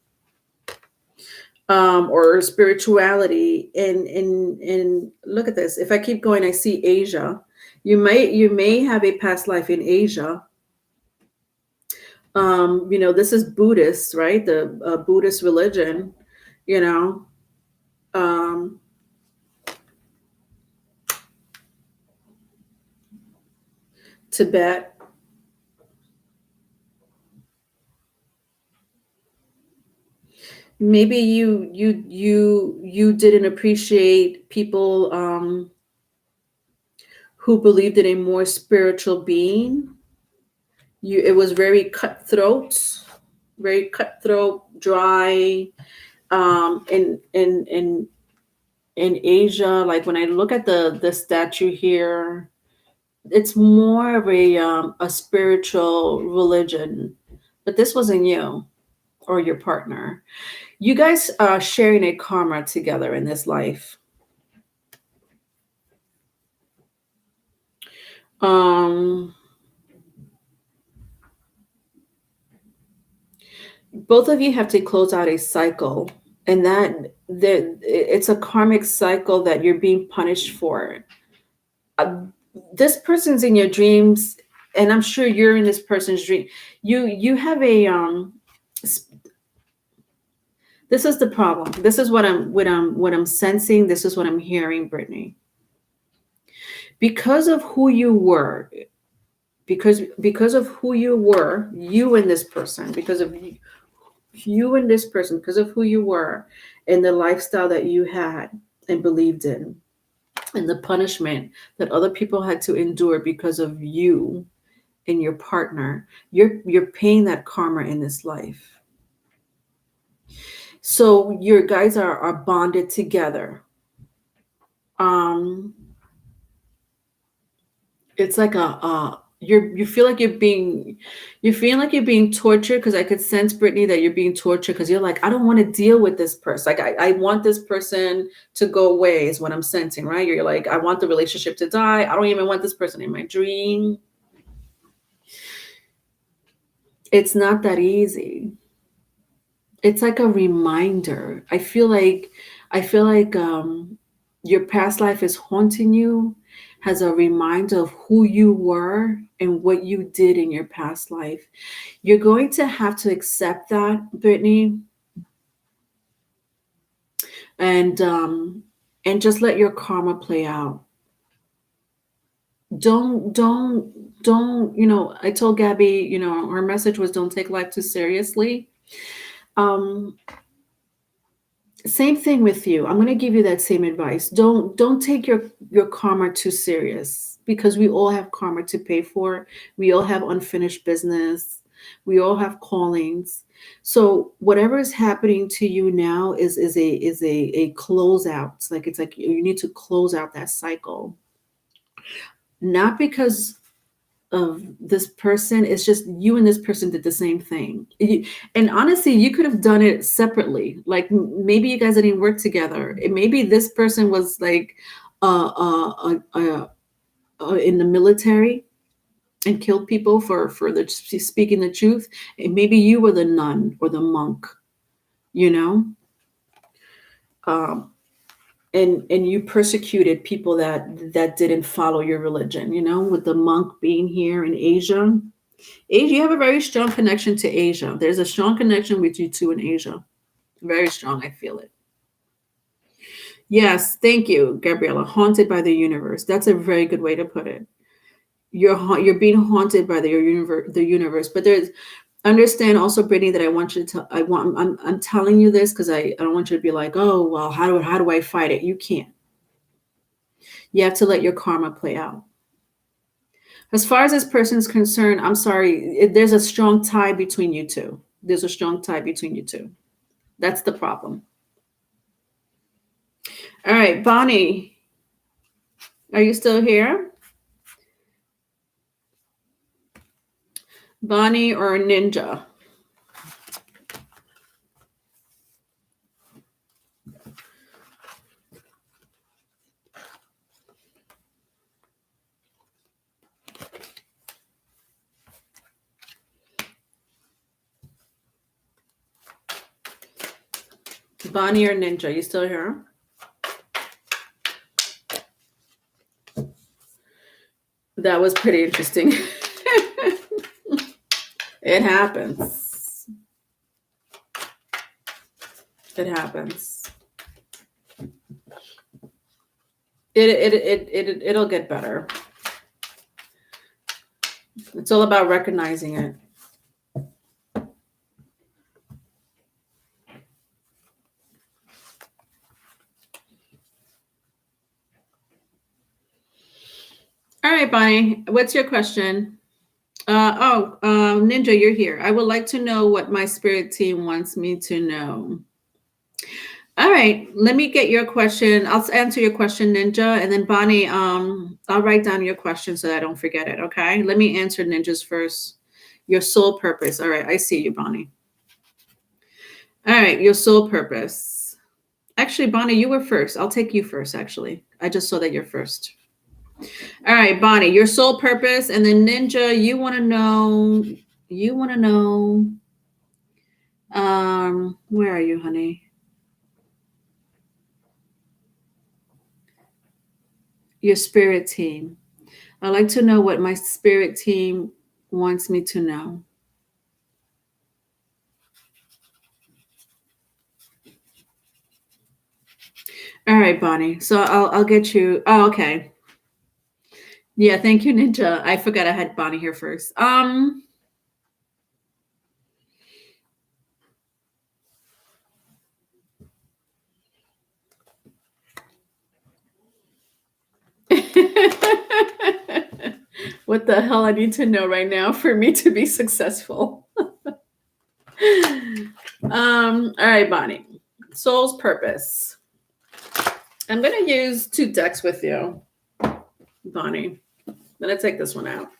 or spirituality. And look at this. If I keep going, I see Asia. You may have a past life in Asia. This is Buddhist, right? The Buddhist religion. Um, Tibet. Maybe you didn't appreciate people who believed in a more spiritual being. It was very cutthroat, dry. In Asia, like when I look at the statue here, it's more of a spiritual religion. But this wasn't you or your partner. You guys are sharing a karma together in this life. Um, both of you have to close out a cycle, and it's a karmic cycle that you're being punished for. Uh, this person's in your dreams, and I'm sure you're in this person's dream. You have a this is the problem. This is what I'm sensing. This is what I'm hearing, Brittany. Because of who you were, because of who you were, you and this person, because of you and this person, because of who you were and the lifestyle that you had and believed in, and the punishment that other people had to endure because of you and your partner, you're paying that karma in this life. So your guys are bonded together. It's like you feel like you're being tortured, because I could sense, Brittany, that you're being tortured because you're like, I don't want to deal with this person. Like I want this person to go away is what I'm sensing, right? You're like, I want the relationship to die. I don't even want this person in my dream. It's not that easy. It's like a reminder. I feel like your past life is haunting you, has a reminder of who you were and what you did in your past life. You're going to have to accept that, Brittany, and just let your karma play out. Don't, I told Gabby, her message was, don't take life too seriously. Same thing with you. I'm going to give you that same advice. Don't take your karma too serious, because we all have karma to pay for. We all have unfinished business. We all have callings. So whatever is happening to you now is a closeout. It's like you need to close out that cycle. Not because of this person, it's just you and this person did the same thing. And honestly, you could have done it separately. Like maybe you guys didn't work together. Maybe this person was like in the military and killed people for speaking the truth, and maybe you were the nun or the monk, you know um, and you persecuted people that didn't follow your religion, with the monk being here in Asia. You have a very strong connection to Asia. There's a strong connection with you two in Asia. Very strong. I feel it. Yes, thank you, Gabriella. Haunted by the universe. That's a very good way to put it. You're being haunted by the universe. But there's understand also, Brittany, that I want you to. I'm telling you this because I don't want you to be like, oh well, how do I fight it? You can't. You have to let your karma play out. As far as this person is concerned, I'm sorry, there's a strong tie between you two. There's a strong tie between you two. That's the problem. All right, Bonnie, are you still here? Bonnie or Ninja? Bonnie or Ninja, you still here? That was pretty interesting. It happens. It happens. It'll get better. It's all about recognizing it. All right, Bonnie, what's your question? Ninja, you're here. I would like to know what my spirit team wants me to know. All right, let me get your question. I'll answer your question, Ninja, and then Bonnie, I'll write down your question so that I don't forget it. Okay, let me answer Ninja's first. Your soul purpose. All right, I see you, Bonnie. All right, your soul purpose. Actually, Bonnie, you were first. I'll take you first. Actually, I just saw that you're first. All right, Bonnie, your soul purpose, and then Ninja, you want to know. You want to know. Where are you, honey? Your spirit team. I'd like to know what my spirit team wants me to know. All right, Bonnie. So I'll get you. Oh, okay. Yeah, thank you, Ninja. I forgot I had Bonnie here first. What the hell I need to know right now for me to be successful? All right, Bonnie. Soul's purpose. I'm gonna use 2 decks with you, Bonnie. I'm gonna take this one out.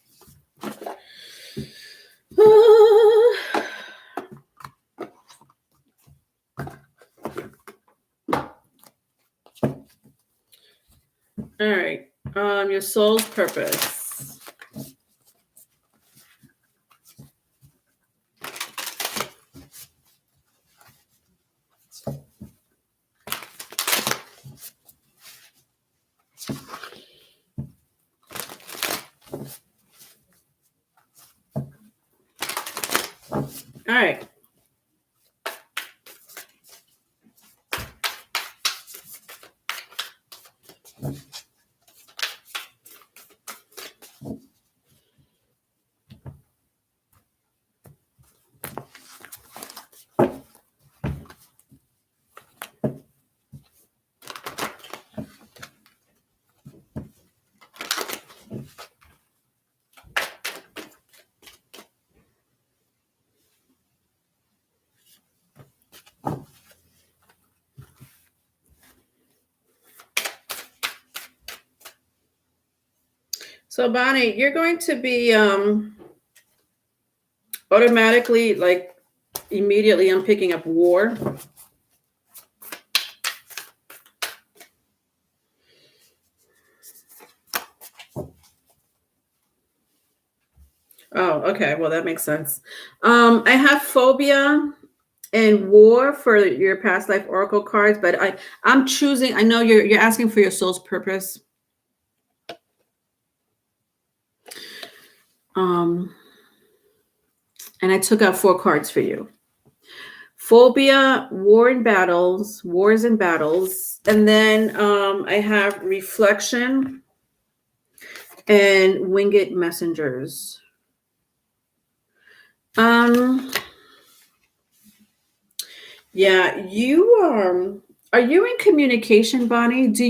All right. Your soul's purpose. All right. So Bonnie, you're going to be automatically, like, immediately I'm picking up war. Oh, okay. Well, that makes sense. I have phobia and war for your past life oracle cards, but I'm choosing. I know you're asking for your soul's purpose. And I took out 4 cards for you. Phobia, wars and battles, and then I have reflection and winged messengers. Yeah, you are you in communication, Bonnie? Do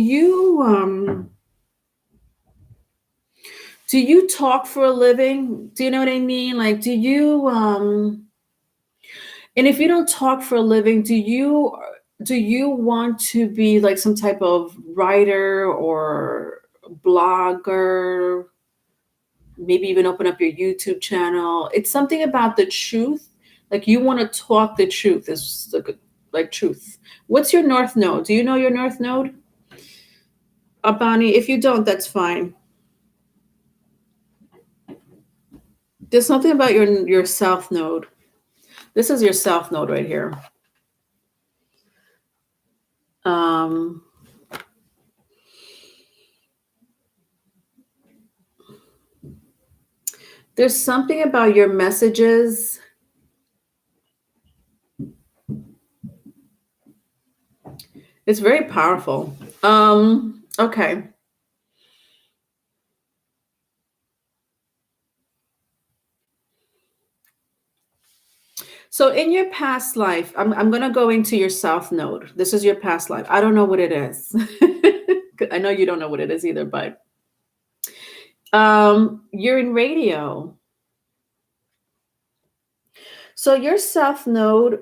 you talk for a living? Do you know what I mean? Like, do you and if you don't talk for a living, do you want to be like some type of writer or blogger? Maybe even open up your YouTube channel. It's something about the truth. Like, you want to talk the truth, is like truth. What's your north node? Do you know your north node? Bonnie, if you don't, that's fine. There's something about your south node. This is your south node right here. There's something about your messages. It's very powerful. Okay. So in your past life, I'm gonna go into your south node. This is your past life. I don't know what it is. I know you don't know what it is either, but you're in radio. So your south node,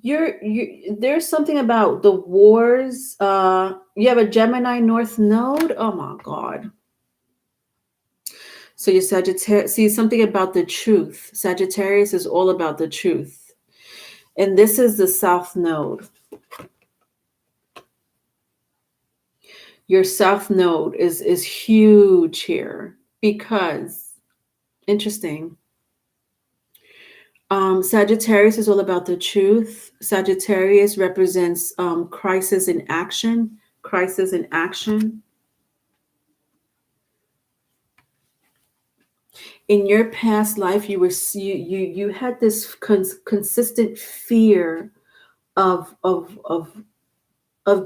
you there's something about the wars. You have a Gemini north node. Oh my God. So your Sagittarius, see something about the truth. Sagittarius is all about the truth. And this is the south node. Your south node is huge here because interesting. Sagittarius is all about the truth. Sagittarius represents crisis in action. Crisis in action. In your past life, you had this consistent fear of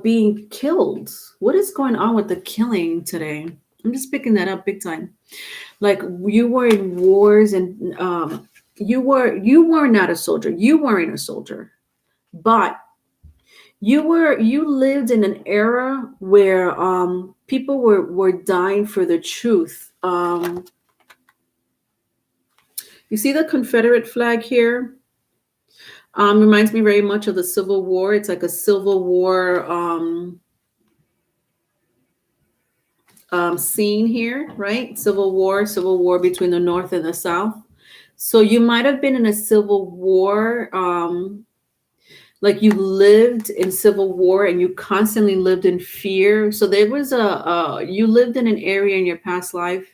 being killed. What is going on with the killing today? I'm just picking that up big time. Like you were in wars, and you were not a soldier. You weren't a soldier, but you lived in an era where people were dying for the truth. You see the Confederate flag here? Reminds me very much of the Civil War. It's like a Civil War scene here, right? Civil War between the North and the South. So you might have been in a Civil War, like you lived in Civil War and you constantly lived in fear. So there was you lived in an area in your past life.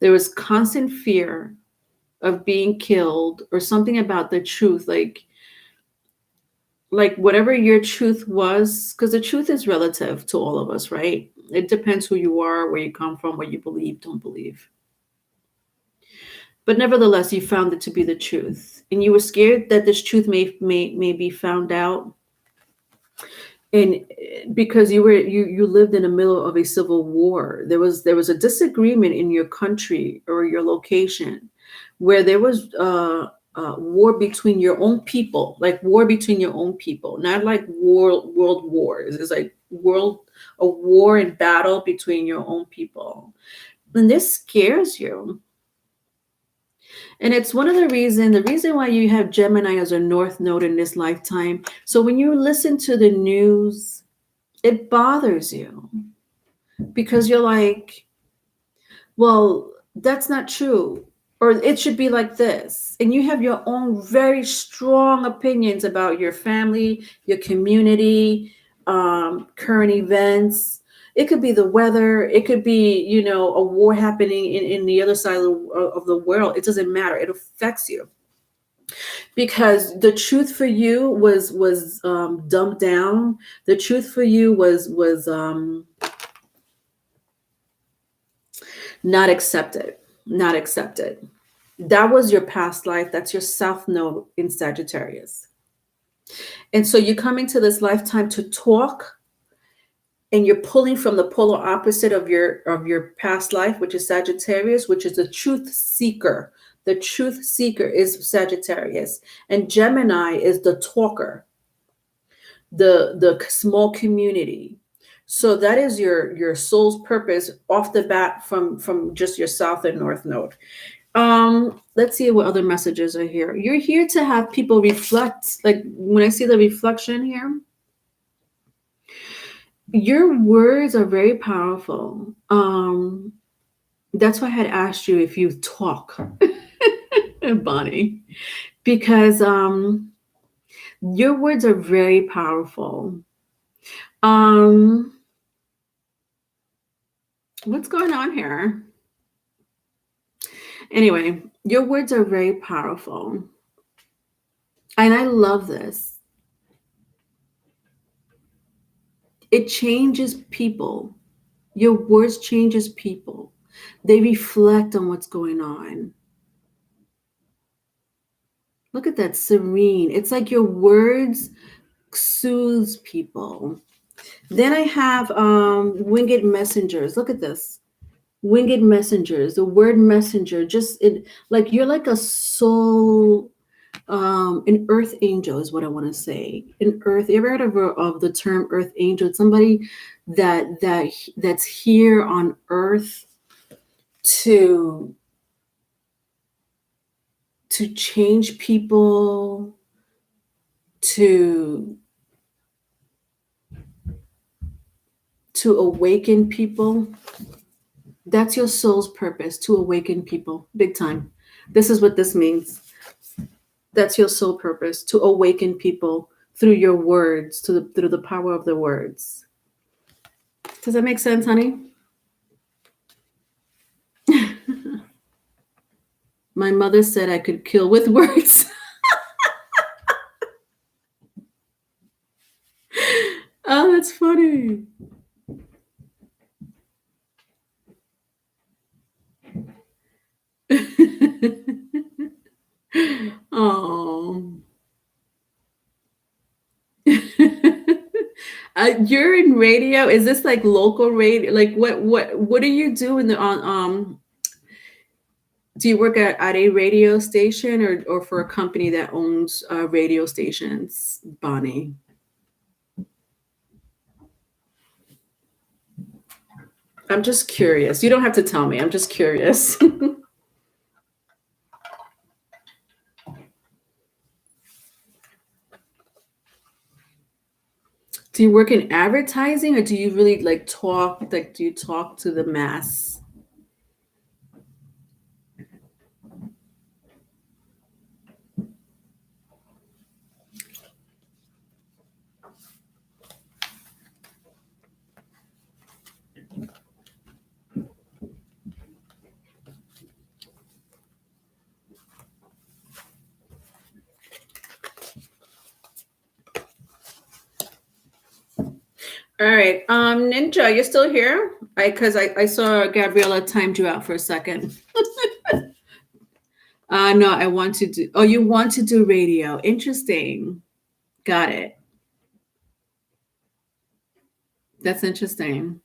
There was constant fear of being killed or something about the truth, like whatever your truth was, because the truth is relative to all of us, right? It depends who you are, where you come from, what you believe, don't believe. But nevertheless, you found it to be the truth, and you were scared that this truth may be found out, and because you lived in the middle of a civil war. There was a disagreement in your country or your location where there was war between your own people, like war between your own people, not like world wars. It's like a war and battle between your own people, and this scares you. And it's one of the reason why you have Gemini as a north node in this lifetime. So when you listen to the news, it bothers you because you're like, well, that's not true. Or it should be like this. And you have your own very strong opinions about your family, your community, current events. It could be the weather. It could be, a war happening in the other side of the world. It doesn't matter. It affects you because the truth for you was dumbed down. The truth for you was not accepted. Not accepted. That was your past life. That's your south node in Sagittarius. And so you're coming to this lifetime to talk, and you're pulling from the polar opposite of your past life, which is Sagittarius, which is the truth seeker. The truth seeker is Sagittarius, and Gemini is the talker, the small community. So that is your soul's purpose off the bat from just your south and north node. Let's see what other messages are here. You're here to have people reflect. Like when I see the reflection here, your words are very powerful. That's why I had asked you if you talk, Bonnie, because your words are very powerful. What's going on here? Anyway, your words are very powerful. And I love this. It changes people. Your words changes people. They reflect on what's going on. Look at that, serene. It's like your words soothes people. Then I have winged messengers. Look at this. Winged messengers. The word messenger, like you're like a soul An earth angel is what I want to say. An earth. You ever heard of the term earth angel? It's somebody that's here on earth to change people, to awaken people. That's your soul's purpose, to awaken people, big time. This is what this means. That's your soul purpose, to awaken people through your words, through the power of the words. Does that make sense, honey? My mother said I could kill with words. Oh, that's funny. Oh. You're in radio. Is this like local radio? Like what do you do in the on do you work at a radio station, or for a company that owns radio stations, Bonnie? I'm just curious. You don't have to tell me. I'm just curious. Do you work in advertising, or do you really like talk? Like, do you talk to the mass? All right, Ninja, you're still here? I saw Gabriella timed you out for a second. No, I want to do. Oh, you want to do radio? Interesting. Got it. That's interesting.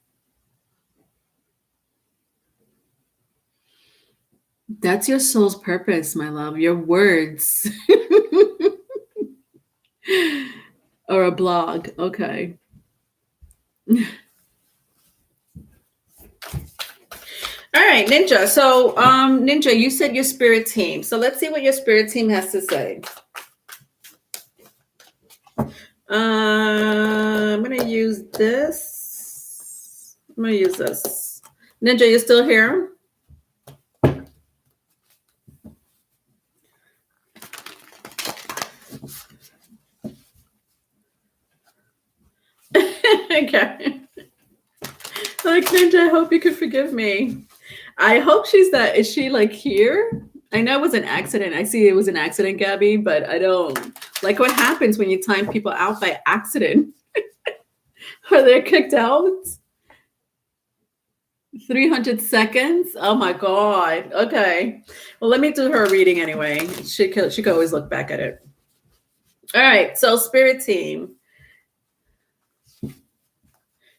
That's your soul's purpose, my love. Your words. Or a blog. Okay. All right, Ninja. So, Ninja, you said your spirit team. So let's see what your spirit team has to say. I'm gonna use this. I'm gonna use this. Ninja, you still here? Okay. Like, Ninja, I hope you could forgive me. I hope she's that. Is she like here? I know it was an accident. I see it was an accident, Gabby, but I don't like what happens when you time people out by accident. Are they kicked out? 300 seconds? Oh my God. Okay. Well, let me do her reading anyway. She could always look back at it. All right. So, spirit team.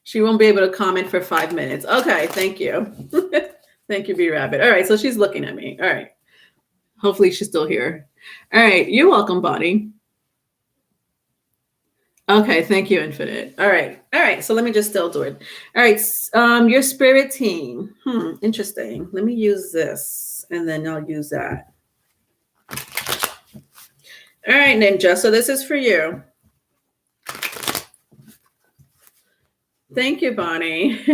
She won't be able to comment for 5 minutes. Okay. Thank you. Thank you, B Rabbit. All right. So she's looking at me. All right. Hopefully she's still here. All right. You're welcome, Bonnie. Okay, thank you, Infinite. All right. So let me just still do it. All right, your spirit team. Interesting. Let me use this, and then I'll use that. All right, Ninja. So this is for you. Thank you, Bonnie.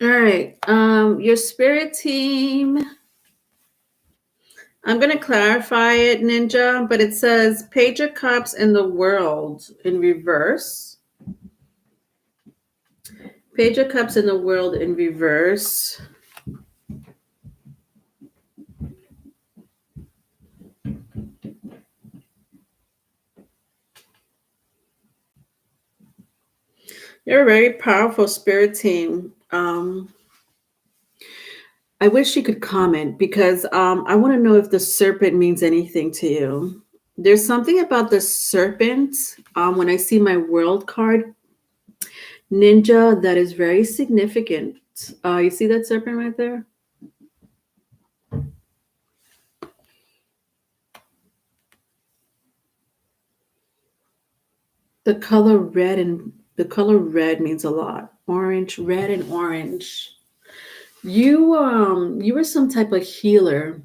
All right, your spirit team. I'm going to clarify it, Ninja, but it says Page of Cups in the world in reverse. Page of Cups in the world in reverse. You're a very powerful spirit team. I wish you could comment because I want to know if the serpent means anything to you. There's something about the serpent when I see my world card ninja that is very significant. You see that serpent right there? The color red means a lot. Orange, red, and orange. You were some type of healer.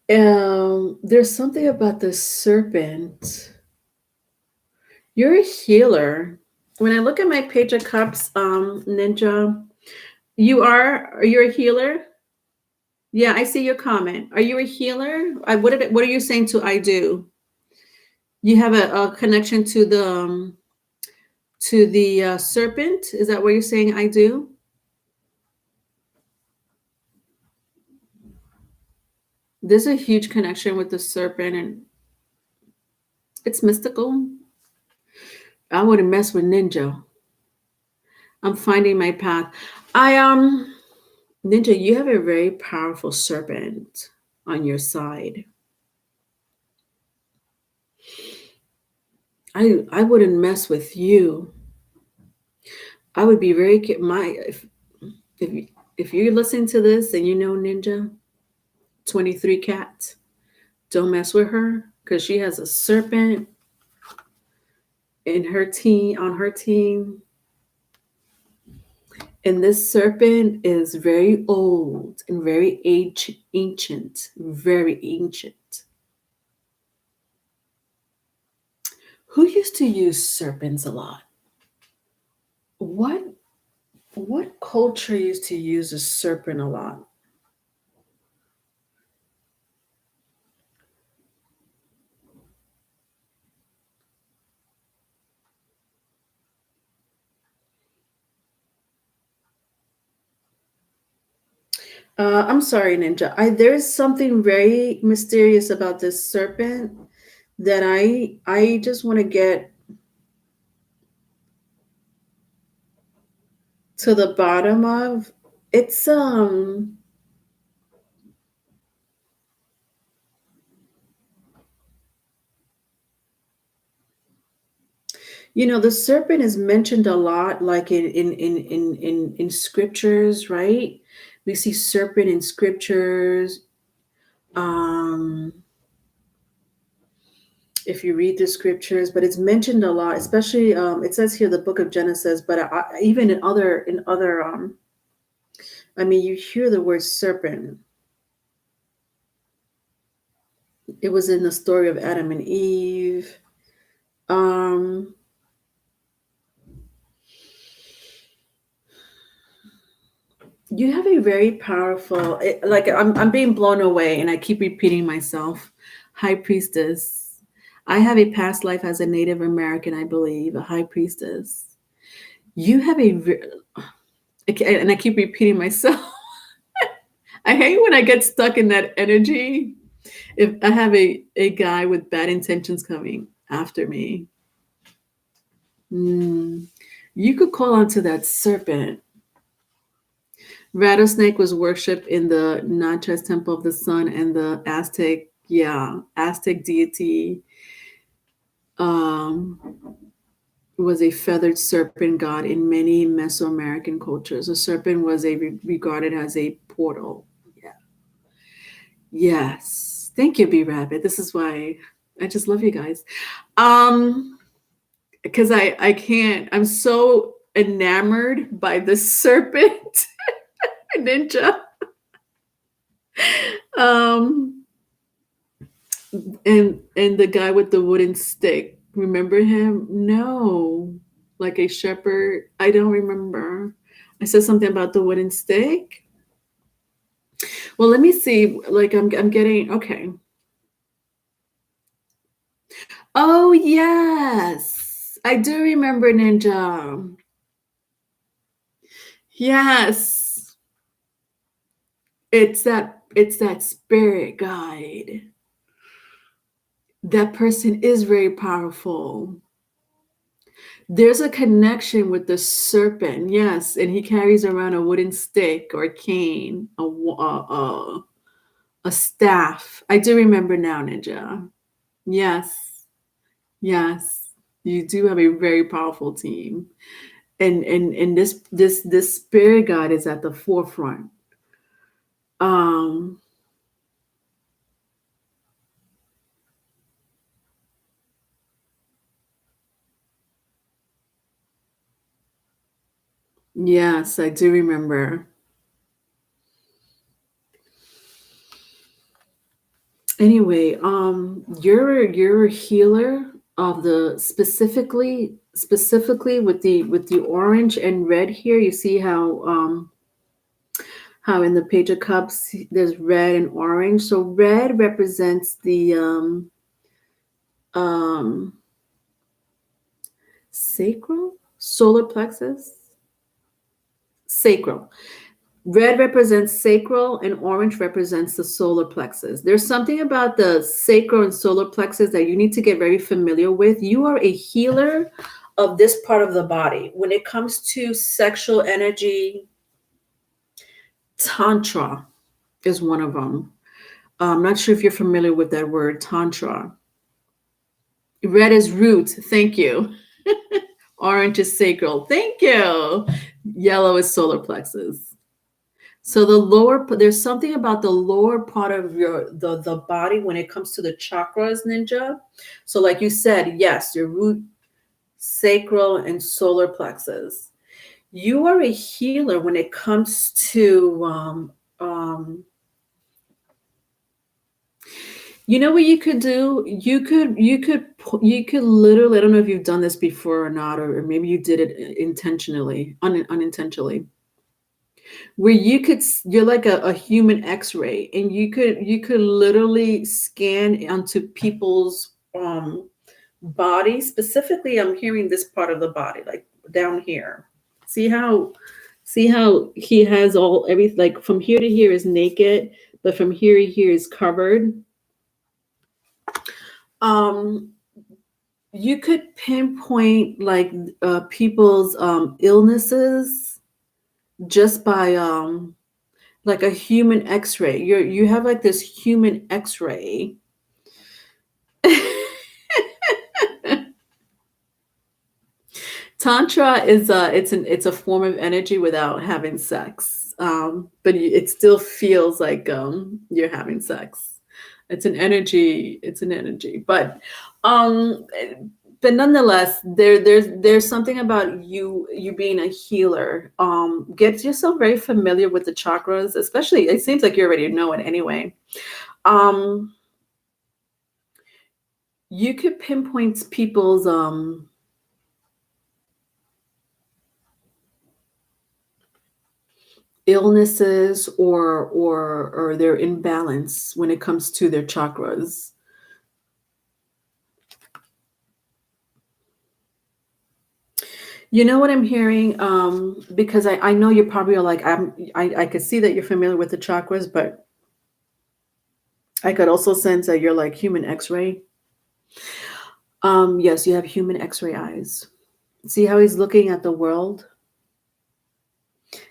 There's something about the serpent. You're a healer. When I look at my page of cups, ninja, you're a healer? Yeah, I see your comment. Are you a healer? What are you saying to I do? You have a connection to the serpent? Is that what you're saying I do? There's a huge connection with the serpent and it's mystical. I wouldn't mess with ninja. I'm finding my path. I Ninja, you have a very powerful serpent on your side. I wouldn't mess with you. I would be very my if if you're listening to this and you know Ninja 23 Cat, don't mess with her because she has a serpent in her team on her team. And this serpent is very old and very ancient, very ancient. Who used to use serpents a lot? What what culture used to use a serpent a lot? I'm sorry, Ninja. There's something very mysterious about this serpent that I just want to get to the bottom of. It's the serpent is mentioned a lot, like in scriptures, right? We see serpent in scriptures. Um, if you read the scriptures, but it's mentioned a lot, especially it says here the book of Genesis, but even in other. I mean, you hear the word serpent. It was in the story of Adam and Eve. Um, you have a very powerful, like I'm being blown away, and I keep repeating myself. High priestess. I have a past life as a Native American, I believe, a high priestess. You have and I keep repeating myself. I hate when I get stuck in that energy. If I have a guy with bad intentions coming after me, mm, you could call onto that serpent. Rattlesnake was worshipped in the Natchez Temple of the Sun and the Aztec deity um, was a feathered serpent god in many Mesoamerican cultures. A serpent was regarded as a portal. Yeah. Yes. Thank you, B Rabbit. This is why I just love you guys. Um, because I can't. I'm so enamored by the serpent ninja. Um, and the guy with the wooden stick. Remember him? No, like a shepherd. I don't remember. I said something about the wooden stick. Well, let me see. Like I'm getting okay. Oh yes, I do remember Ninja. Yes, it's that spirit guide. That person is very powerful. There's a connection with the serpent, yes, and he carries around a wooden stick or a cane, a staff. I do remember now, Ninja. Yes, yes, you do have a very powerful team, and this spirit guide is at the forefront. Um, yes, I do remember. Anyway, you're a healer of the specifically with the orange and red here. You see how in the Page of Cups there's red and orange. So red represents the um sacral, solar plexus, sacral. Red represents sacral and orange represents the solar plexus. There's something about the sacral and solar plexus that you need to get very familiar with. You are a healer of this part of the body. When it comes to sexual energy, Tantra is one of them. I'm not sure if you're familiar with that word, Tantra. Red is root. Thank you. Orange is sacral. Thank you. Yellow is solar plexus. So the lower, there's something about the lower part of the body when it comes to the chakras, Ninja. So like you said, yes, your root, sacral, and solar plexus. You are a healer when it comes to you know what you could do? You could literally, I don't know if you've done this before or not, or maybe you did it intentionally, unintentionally, where you're like a human x-ray, and you could literally scan onto people's body. Specifically, I'm hearing this part of the body, like down here. See how he has all everything, like from here to here is naked, but from here to here is covered. um you could pinpoint like people's illnesses just by like a human x-ray. You have like this human x-ray. Tantra is it's a form of energy without having sex, but it still feels like you're having sex. It's an energy. It's an energy, um, but nonetheless, there's something about you being a healer. Get yourself very familiar with the chakras, especially. It seems like you already know it anyway. Um, you could pinpoint people's illnesses or their imbalance when it comes to their chakras. You know what I'm hearing? Because I know you probably are like, I could see that you're familiar with the chakras, but I could also sense that you're like human x-ray. Yes, you have human x-ray eyes. See how he's looking at the world?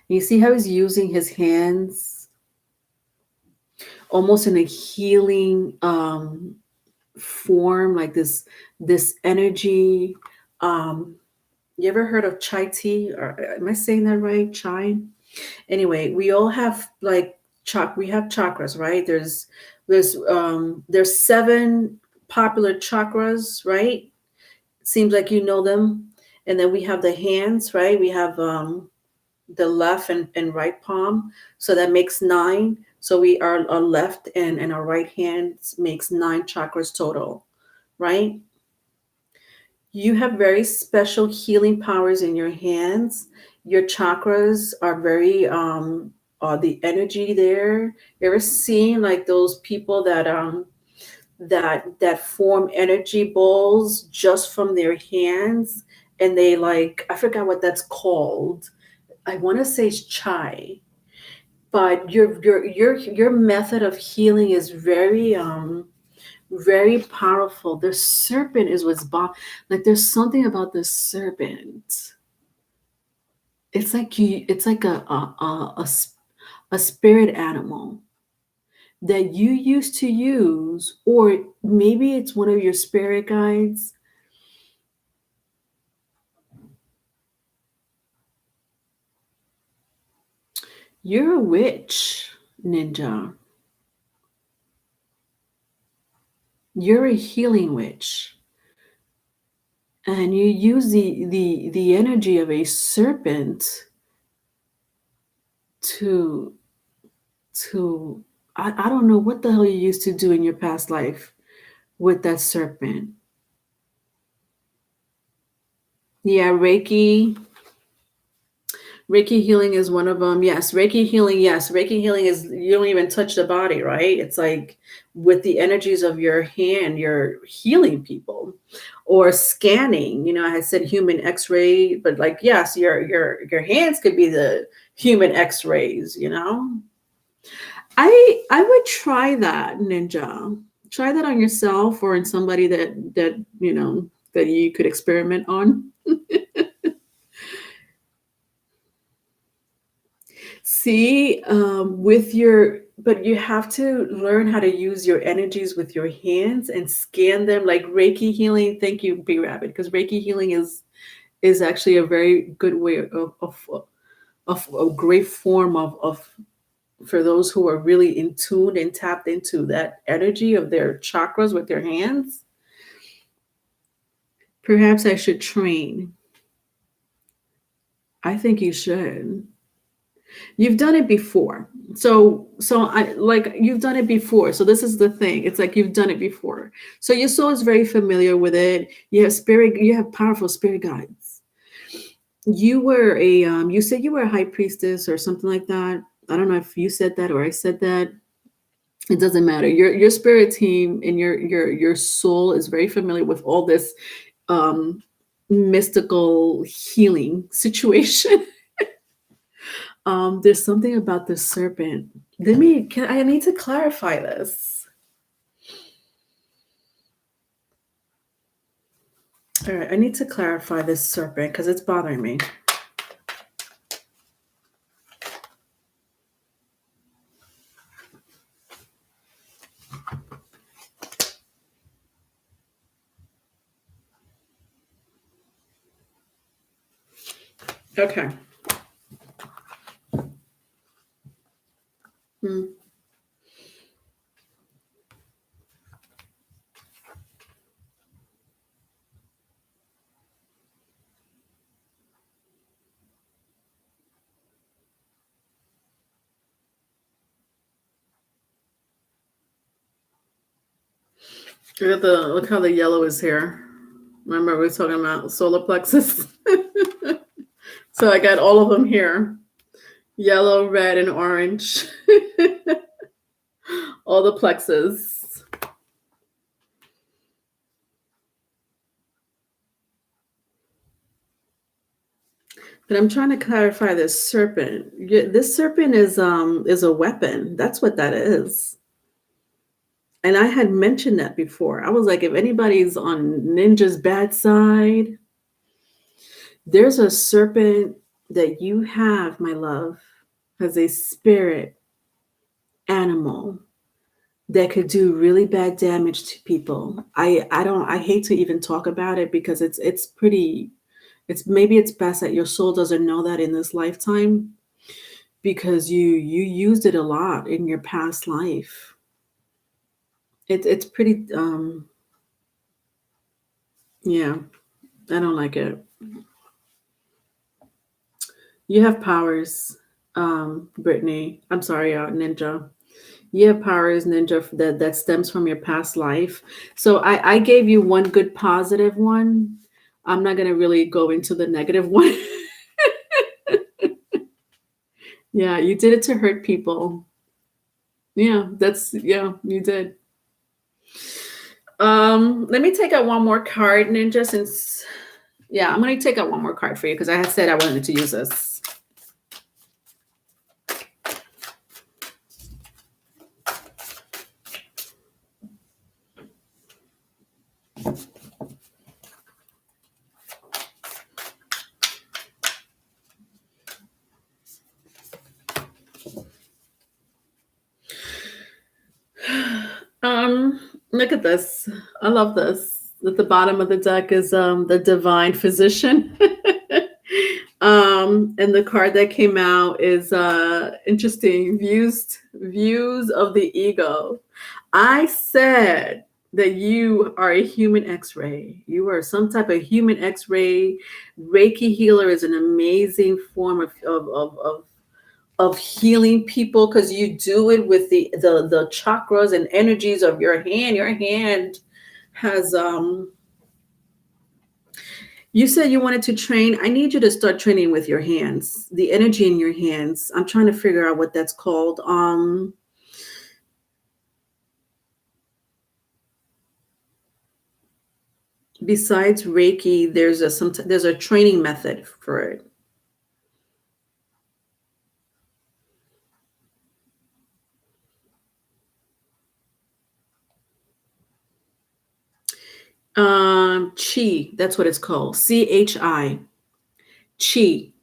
You see how he's using his hands almost in a healing form, like this energy. You ever heard of chai tea? Or am I saying that right? Chai. Anyway, we all have like we have chakras, right? There's seven popular chakras, right? Seems like you know them. And then we have the hands, right? We have the left and right palm. So that makes nine. So our left and our right hands makes nine chakras total, right? You have very special healing powers in your hands. Your chakras are very the energy there. You ever seen like those people that form energy balls just from their hands, and they like, I forgot what that's called. I want to say it's chai, but your method of healing is very Very powerful. The serpent is what's like there's something about the serpent. It's like it's like a spirit animal that you used to use, or maybe it's one of your spirit guides. You're a witch, ninja. You're a healing witch. And you use the energy of a serpent to to I don't know what the hell you used to do in your past life with that serpent. Yeah, Reiki healing is one of them. Yes, Reiki healing. Yes, Reiki healing is you don't even touch the body, right? It's like with the energies of your hand, you're healing people, or scanning. You know, I had said human X-ray, but like yes, your hands could be the human X-rays. You know, I would try that, ninja. Try that on yourself or in somebody that you know that you could experiment on. See, with your, but you have to learn how to use your energies with your hands and scan them like Reiki healing. Thank you, B Rabbit, because Reiki healing is actually a very good way of a great form of for those who are really in tune and tapped into that energy of their chakras with their hands. Perhaps I should train. I think you should. You've done it before. So I like you've done it before. So this is the thing. It's like you've done it before. So your soul is very familiar with it. You have powerful spirit guides. You were a you said you were a high priestess or something like that. I don't know if you said that or I said that. It doesn't matter. Your spirit team and your soul is very familiar with all this um mystical healing situation. There's something about the serpent. I need to clarify this. All right, I need to clarify this serpent because it's bothering me. Okay. Hmm. Look how the yellow is here. Remember we were talking about solar plexus? So I got all of them here. Yellow, red, and orange. All the plexus. But I'm trying to clarify this serpent. This serpent is a weapon. That's what that is. And I had mentioned that before. I was like, if anybody's on Ninja's bad side, there's a serpent that you have, my love, as a spirit animal that could do really bad damage to people. I hate to even talk about it because it's pretty maybe it's best that your soul doesn't know that in this lifetime because you used it a lot in your past life. It's pretty yeah, I don't like it. You have powers, Brittany. I'm sorry, Ninja. You have powers, Ninja, that stems from your past life. So I gave you one good positive one. I'm not gonna really go into the negative one. Yeah, you did it to hurt people. Yeah, you did. Let me take out one more card, Ninja, since yeah, I'm gonna take out one more card for you because I had said I wanted to use this. Look at this. I love this. At the bottom of the deck is the Divine Physician. And the card that came out is interesting. Views of the ego. I said that you are a human X-ray. You are some type of human X-ray. Reiki healer is an amazing form of healing people, because you do it with the chakras and energies of your hand. Your hand has you said you wanted to train. I need you to start training with your hands, the energy in your hands. I'm trying to figure out what that's called. Besides Reiki, there's a training method for it. Chi, that's what it's called. CHI. Chi.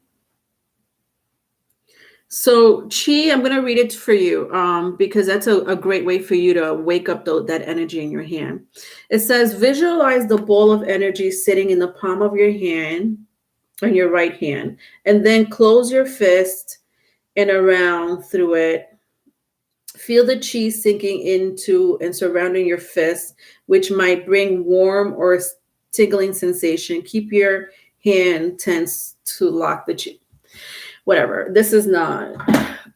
So Chi, I'm going to read it for you because that's a great way for you to wake up that energy in your hand. It says, visualize the ball of energy sitting in the palm of your hand, on your right hand, and then close your fist and around through it. Feel the chi sinking into and surrounding your fist, which might bring warm or tingling sensation. Keep your hand tense to lock the chi. Whatever. This is not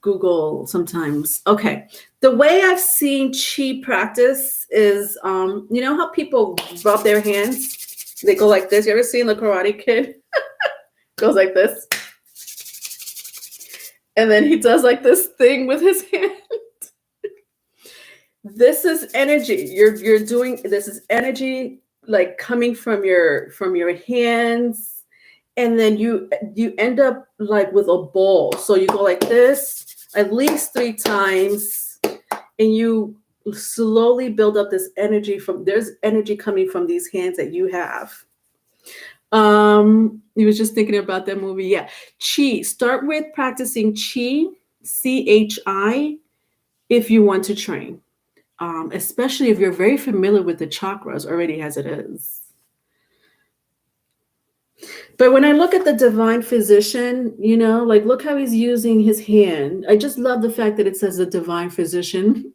Google sometimes. Okay. The way I've seen chi practice is, you know how people rub their hands? They go like this. You ever seen the Karate Kid? Goes like this. And then he does like this thing with his hand. This is energy. You're doing, this is energy like coming from your hands, and then you end up like with a ball. So you go like this at least 3 times, and you slowly build up this energy there's energy coming from these hands that you have. He was just thinking about that movie. Yeah. Chi. Start with practicing Chi, CHI, if you want to train. Especially if you're very familiar with the chakras already as it is. But when I look at the Divine Physician, you know, like look how he's using his hand. I just love the fact that it says the Divine Physician.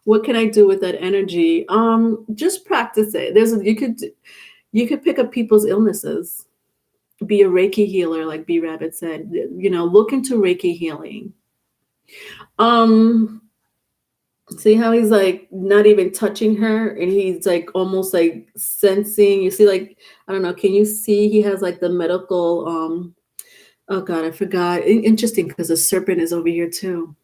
What can I do with that energy? Just practice it. You could pick up people's illnesses. Be a Reiki healer, like B Rabbit said. You know, look into Reiki healing. See how he's like not even touching her, and he's like almost like sensing. You see, like, I don't know, can you see he has like the medical oh god, I forgot. Interesting, because the serpent is over here too.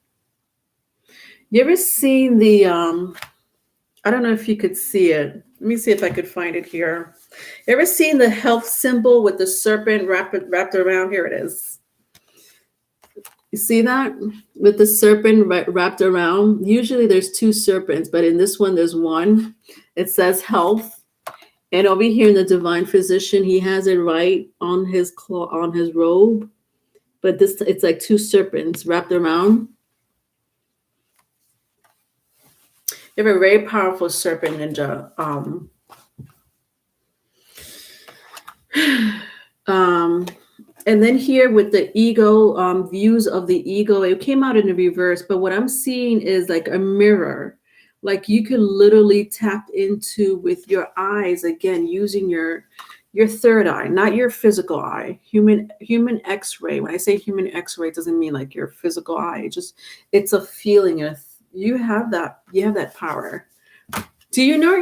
You ever seen the I don't know if you could see it. Let me see if I could find it here. You ever seen the health symbol with the serpent wrapped around? Here it is. You see that? With the serpent wrapped around. Usually there's 2 serpents, but in this one there's one. It says health. And over here in the Divine Physician, he has it right on his on his robe. But it's like 2 serpents wrapped around. You have a very powerful serpent ninja. And then here with the ego, views of the ego, it came out in the reverse, but what I'm seeing is like a mirror. Like you could literally tap into with your eyes, again, using your third eye, not your physical eye. Human X-ray. When I say human X-ray, it doesn't mean like your physical eye. It's a feeling. You have that power. Do you know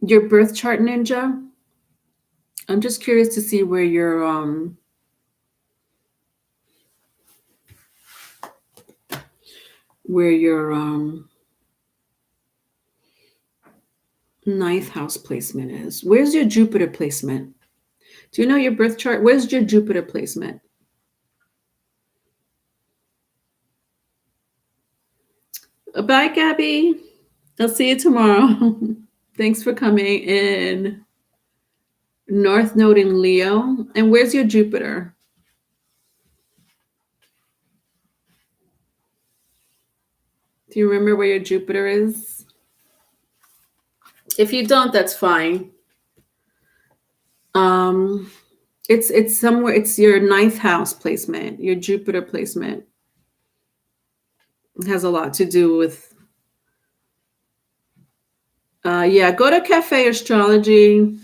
your birth chart, ninja? I'm just curious to see where your ninth house placement is. Where's your Jupiter placement? Do you know your birth chart? Where's your Jupiter placement? Bye, Gabby. I'll see you tomorrow. Thanks for coming in. North Node in Leo. And where's your Jupiter? Do you remember where your Jupiter is? If you don't, that's fine. Um, it's somewhere. It's your ninth house placement. Your Jupiter placement. It has a lot to do with. Yeah, go to Cafe Astrology.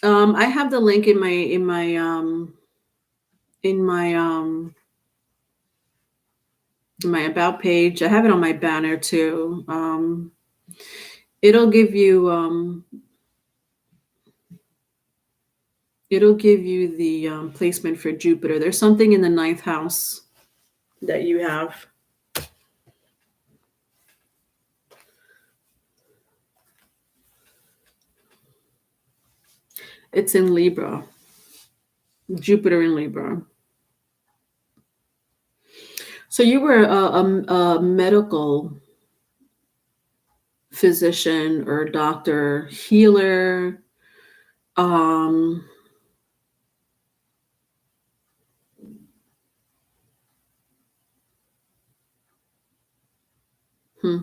I have the link in my about page. I have it on my banner too. It'll give you the placement for Jupiter. There's something in the ninth house that you have. It's in Libra. Jupiter in Libra. So you were a medical physician or doctor, healer. Um, hmm.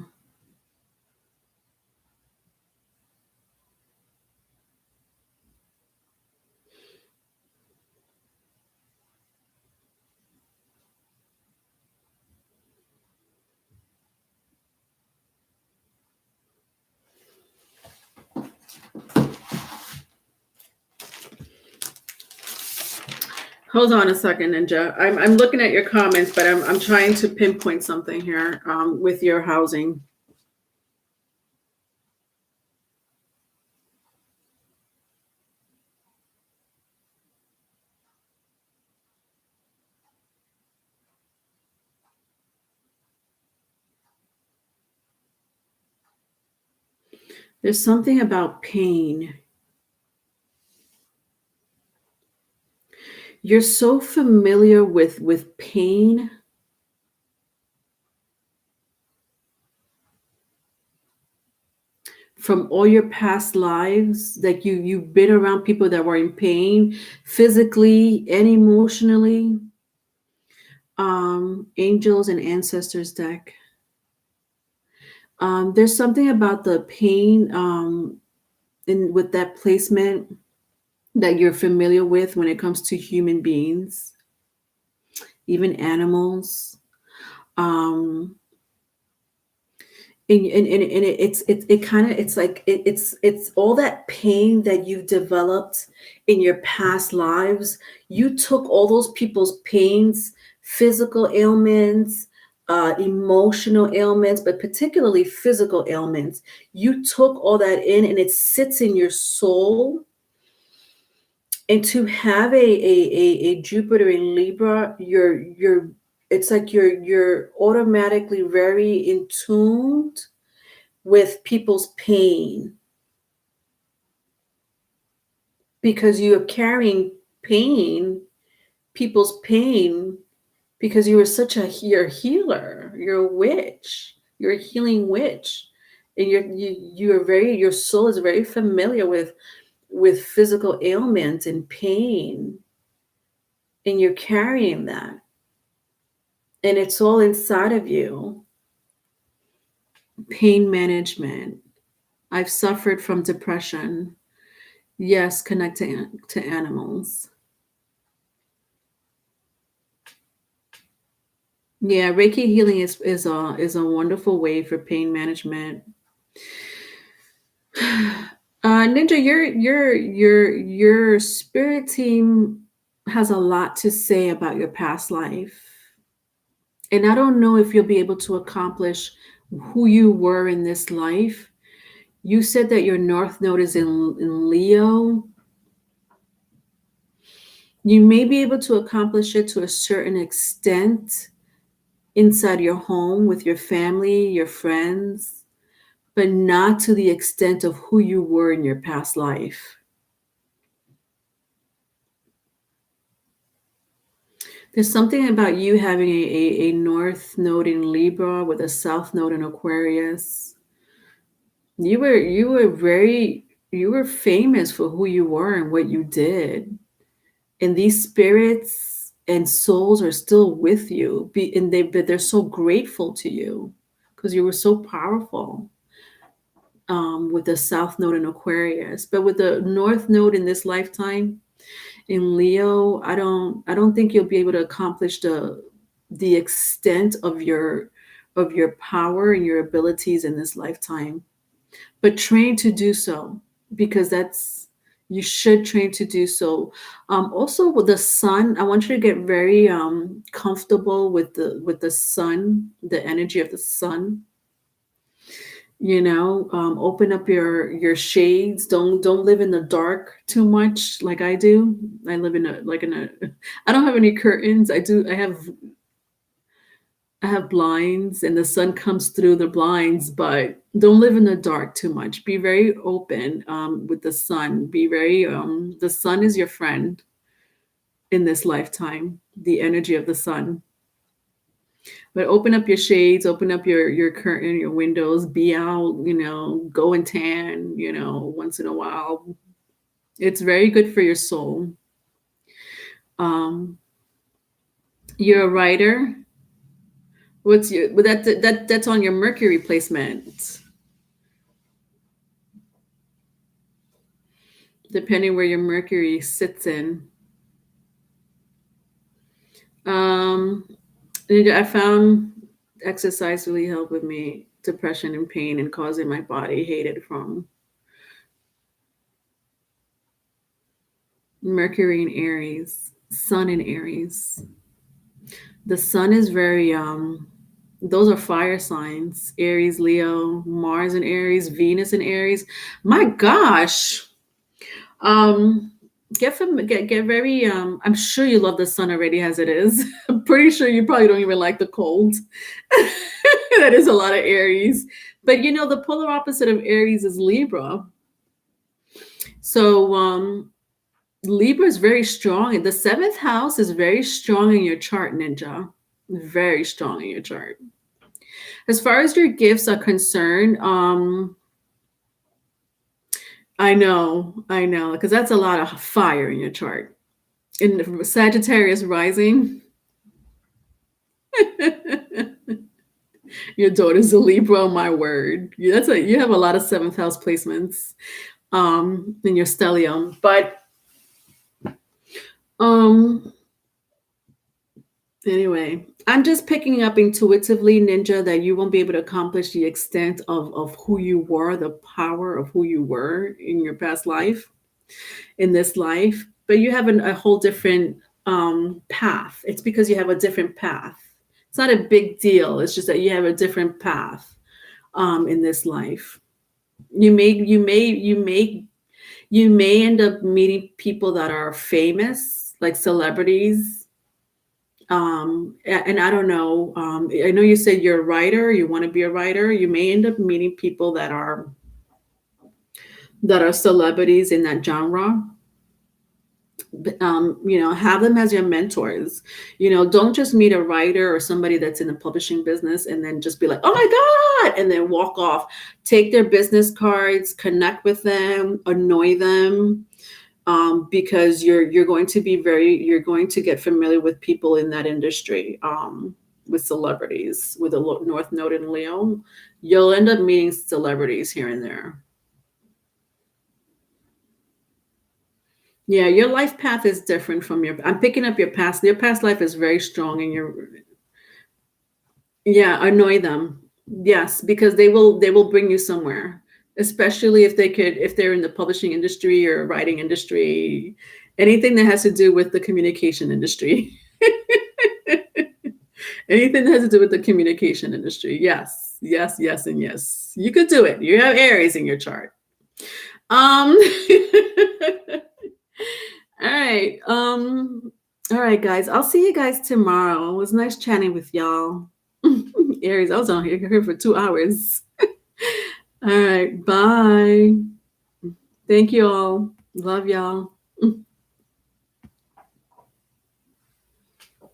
Hold on a second, Ninja. I'm looking at your comments, but I'm trying to pinpoint something here with your housing. There's something about pain. You're so familiar with pain. From all your past lives, like you've been around people that were in pain physically and emotionally. Angels and ancestors deck. There's something about the pain in with that placement that you're familiar with when it comes to human beings, even animals. Um, and it kind of it's like it's all that pain that you've developed in your past lives. You took all those people's pains, physical ailments, emotional ailments, but particularly physical ailments. You took all that in and it sits in your soul. And to have a Jupiter in Libra, you're it's like you're automatically very in tuned with people's pain because you are carrying pain, people's pain, because you are you're a healer, you're a witch, you're a healing witch, and your soul is very familiar with physical ailments and pain, and you're carrying that, and it's all inside of you. Pain management. I've suffered from depression. Yes, connect to animals. Yeah, Reiki healing is a wonderful way for pain management. Ninja, your spirit team has a lot to say about your past life, and I don't know if you'll be able to accomplish who you were in this life. You said that your North Node is in Leo. You may be able to accomplish it to a certain extent inside your home with your family, your friends, but not to the extent of who you were in your past life. There's something about you having a North Node in Libra with a South Node in Aquarius. You were famous for who you were and what you did. And these spirits and souls are still with you, but they're so grateful to you because you were so powerful, with the South Node in Aquarius. But with the North Node in this lifetime in Leo, I don't think you'll be able to accomplish the extent of your power and your abilities in this lifetime. But train to do so, because that's you should train to do so. Also with the sun, I want you to get very comfortable with the sun, the energy of the sun. Open up your shades. Don't live in the dark too much like I do. I live in a I don't have any curtains. I have blinds, and the sun comes through the blinds, but don't live in the dark too much. Be very open, with the sun. The sun is your friend in this lifetime, the energy of the sun. But open up your shades, open up your curtain, your windows, be out, go and tan, once in a while. It's very good for your soul. Um, you're a writer. What's your but that's on your Mercury placement. Depending where your Mercury sits in. Um, I found exercise really helped with me depression and pain and causing my body hate it from Mercury in Aries, Sun in Aries. The Sun is very those are fire signs: Aries, Leo, Mars in Aries, Venus in Aries. My gosh. Um, get very I'm sure you love the sun already as it is. I'm pretty sure you probably don't even like the cold. That is a lot of Aries. But the polar opposite of Aries is Libra. So Libra is very strong. The seventh house is very strong in your chart, Ninja. Very strong in your chart. As far as your gifts are concerned, I know, because that's a lot of fire in your chart. In Sagittarius rising, your daughter's a Libra. My word, you have a lot of seventh house placements in your stellium. But anyway, I'm just picking up intuitively, Ninja, that you won't be able to accomplish the extent of who you were, the power of who you were in your past life, in this life. But you have a whole different path. It's because you have a different path. It's not a big deal. It's just that you have a different path in this life. You may end up meeting people that are famous, like celebrities. And I don't know. I know you said you're a writer. You want to be a writer. You may end up meeting people that are celebrities in that genre. Have them as your mentors. Don't just meet a writer or somebody that's in the publishing business and then just be like, oh my God, and then walk off. Take their business cards, connect with them, annoy them, because you're going to get familiar with people in that industry, with celebrities, with a North Node in Leo. You'll end up meeting celebrities here and there. Yeah, your life path is different from I'm picking up your past. Your past life is very strong in yeah, annoy them. Yes, because they will bring you somewhere, especially if they're in the publishing industry or writing industry, anything that has to do with the communication industry. Anything that has to do with the communication industry. Yes, yes, yes, and yes. You could do it. You have Aries in your chart. Um All right. All right, guys. I'll see you guys tomorrow. It was nice chatting with y'all. Aries, I was on here for 2 hours. All right. Bye. Thank you all. Love y'all.